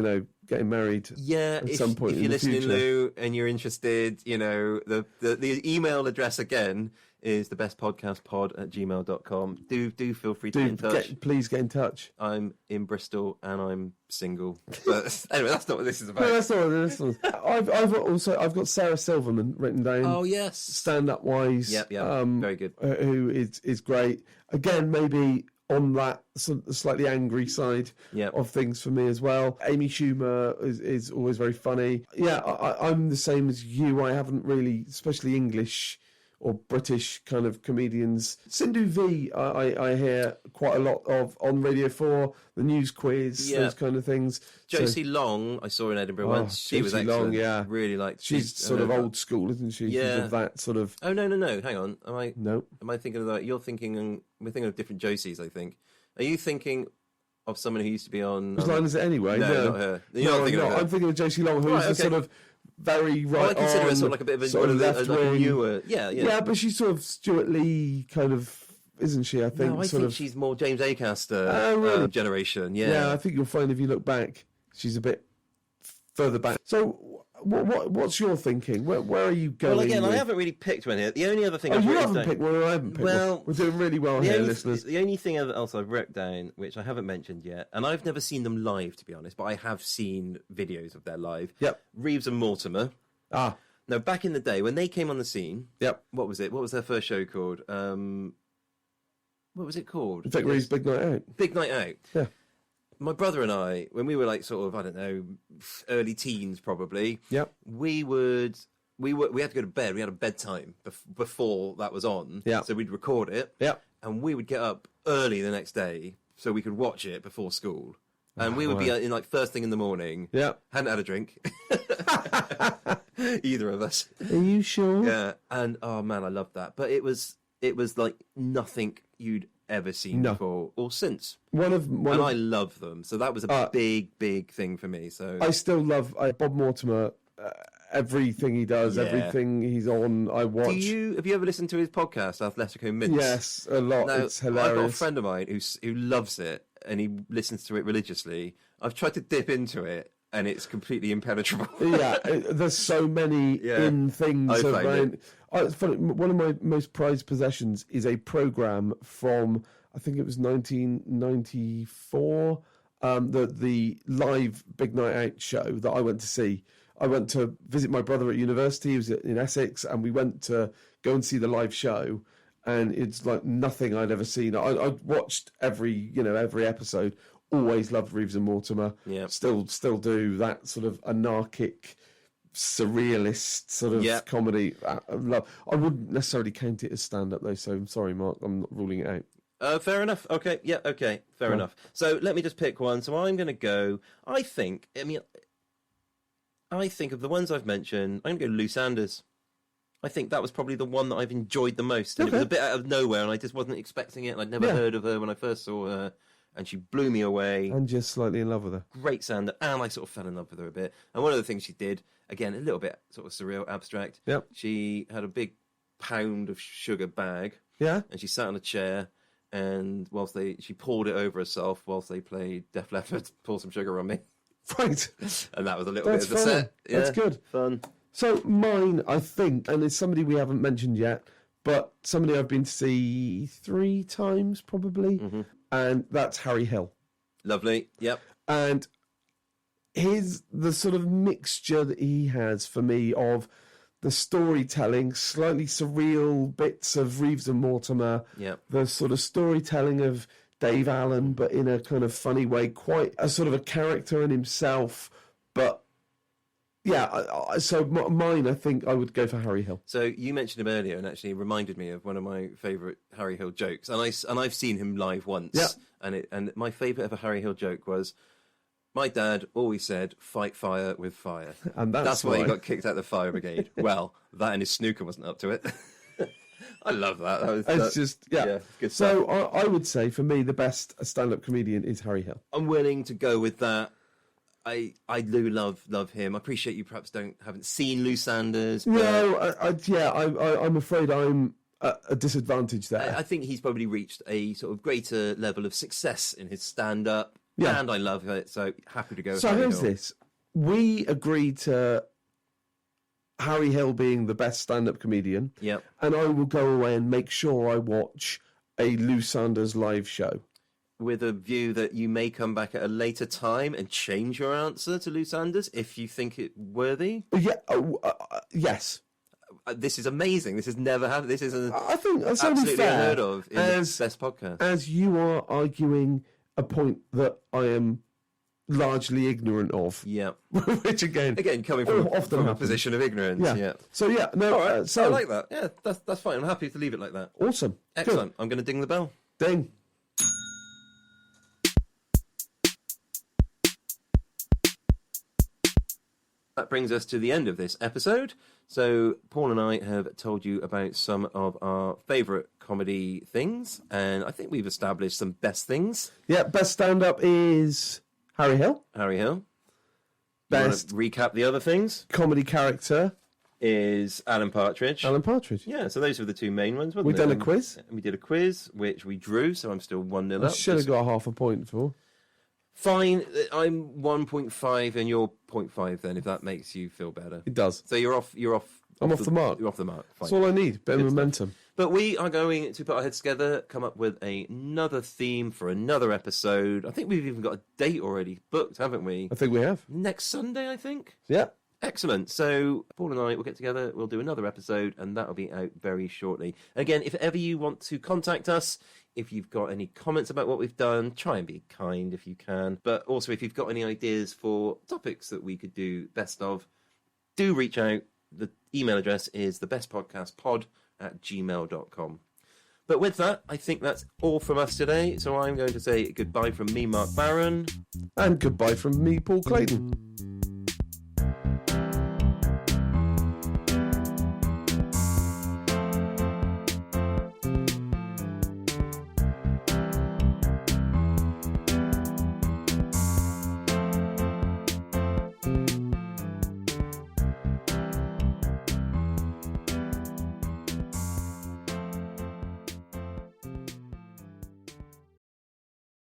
getting married at some point in the future. If you're listening, Lou, and you're interested, the email address again is thebestpodcastpod@gmail.com. Do feel free to get in touch. Please get in touch. I'm in Bristol and I'm single. But anyway, that's not what this is about. No, that's not what this is. I've got Sarah Silverman written down. Oh yes, stand-up wise. Yep. Very good. Who is great. Again, maybe on that slightly angry side of things for me as well. Amy Schumer is always very funny. Yeah, I'm the same as you. I haven't really, especially English or British kind of comedians. Sindhu V, I hear quite a lot of on Radio 4, the news quiz, those kind of things. Josie Long, I saw in Edinburgh once. She was Josie excellent. Long, yeah. Really liked. She's sort of old school, isn't she? Yeah. She's of that sort of. Oh no! Hang on. No. Am I thinking of that? We're thinking of different Josies. I think. Are you thinking of someone who used to be on? Whose line is it anyway? No, not her. I'm thinking of Josie Long, who's the sort of very right. I consider her sort of like a bit of a sort of left wing. Newer. Yeah, but she's sort of Stuart Lee kind of, isn't she? I think. No, I think she's more James Acaster really? generation. Yeah, I think you'll find if you look back, she's a bit further back. So, what's your thinking? Where are you going? Well, again, I haven't really picked one here. The only other thing you haven't picked one, or I haven't picked one. We're doing really well here, listeners. The only thing else I've wrote down, which I haven't mentioned yet, and I've never seen them live, to be honest, but I have seen videos of their live. Yep. Reeves and Mortimer. Ah. Now, back in the day, when they came on the scene, yep. What was it? What was their first show called? What was it called? Vic Reeves' Big Night Out. Big Night Out. Yeah. My brother and I, when we were like sort of, I don't know, early teens probably, yep. we had to go to bed. We had a bedtime before that was on. Yeah. So we'd record it. Yep. And we would get up early the next day so we could watch it before school. And we would be in like first thing in the morning. Yeah. Hadn't had a drink. Either of us. Are you sure? Yeah. And oh man, I loved that. But it was like nothing you'd ever seen before or since. I love them. So that was a big thing for me. So I still love Bob Mortimer. Everything he does, everything he's on, I watch. Have you ever listened to his podcast, Athletico Mints? Yes, a lot. Now, it's hilarious. I've got a friend of mine who loves it and he listens to it religiously. I've tried to dip into it and it's completely impenetrable. Yeah, there's so many in things around. It's funny. One of my most prized possessions is a program from, I think it was 1994, the live Big Night Out show that I went to see. I went to visit my brother at university. He was in Essex, and we went to go and see the live show. And it's like nothing I'd ever seen. I watched every episode. Always loved Reeves and Mortimer. Yeah. Still do that sort of anarchic, surrealist sort of comedy. I wouldn't necessarily count it as stand-up though. So I'm sorry, Mark. I'm not ruling it out. Fair enough. Okay. Yeah. Okay. Fair enough. So let me just pick one. So I'm going to go. I think of the ones I've mentioned, I'm going to go Lou Sanders. I think that was probably the one that I've enjoyed the most. And it was a bit out of nowhere, and I just wasn't expecting it, and I'd never heard of her when I first saw her, and she blew me away. And just slightly in love with her. Great stand-up, and I sort of fell in love with her a bit. And one of the things she did, again, a little bit sort of surreal, abstract, she had a big pound of sugar bag, and she sat on a chair, and she poured it over herself whilst they played Def Leppard, Pour Some Sugar on Me. Right. And that was a little bit of the set. Yeah, that's good. Fun. So mine, I think, and it's somebody we haven't mentioned yet, but somebody I've been to see 3 times probably, and that's Harry Hill. Lovely. Yep. And the sort of mixture that he has for me of the storytelling, slightly surreal bits of Reeves and Mortimer, the sort of storytelling of Dave Allen, but in a kind of funny way, quite a sort of a character in himself. But so mine, I think I would go for Harry Hill. So you mentioned him earlier, and actually reminded me of one of my favourite Harry Hill jokes. And I've seen him live once. Yeah. And my favourite ever Harry Hill joke was, my dad always said, "Fight fire with fire," and that's why he got kicked out of the fire brigade. Well, that and his snooker wasn't up to it. I love that. It's just good stuff. So I would say for me the best stand-up comedian is Harry Hill. I'm willing to go with that. I do love him. I appreciate you perhaps haven't seen Lou Sanders. But No, I'm afraid I'm at a disadvantage there. I think he's probably reached a sort of greater level of success in his stand-up, and I love it. So happy to go. So Harry here's Hill. this: we agreed to Harry Hill being the best stand-up comedian. Yep. And I will go away and make sure I watch a Lou Sanders live show. With a view that you may come back at a later time and change your answer to Lou Sanders if you think it worthy? Yeah. Yes. This is amazing. This has never happened. This is I think that's absolutely fair, unheard of in the best podcast. As you are arguing a point that I am largely ignorant of. Yeah. Which again coming from often a happens. position of ignorance. Yeah. So yeah, no. All right. So I like that. Yeah, that's fine. I'm happy to leave it like that. awesome. Excellent. I'm going to ding the bell. Good. Ding. That brings us to the end of this episode. So Paul and I have told you about some of our favourite comedy things, and I think we've established some best things. Yeah, best stand-up is Harry Hill. Harry Hill. Best You want to recap the other things? comedy character, Is Alan Partridge. Alan Partridge. Yeah, so those were the two main ones, wasn't We've it? done a quiz. And we did a quiz, which we drew, so I'm still 1-0 I up. should have got half a point for. Fine, I'm 1.5 and you're 0.5 then, if that makes you feel better. It does. So you're off. I'm off the mark. You're off the mark. Fine. That's all I need. Bit of Good momentum. But we are going to put our heads together, come up with another theme for another episode. I think we've even got a date already booked, haven't we? I think we have. Next Sunday, I think. Yeah. Excellent. So Paul and I will get together, we'll do another episode, and that'll be out very shortly. Again, if ever you want to contact us, if you've got any comments about what we've done, try and be kind if you can. But also, if you've got any ideas for topics that we could do best of, do reach out. The email address is thebestpodcastpod@gmail.com. But with that, I think that's all from us today. So I'm going to say goodbye from me, Mark Barron. And goodbye from me, Paul Claydon.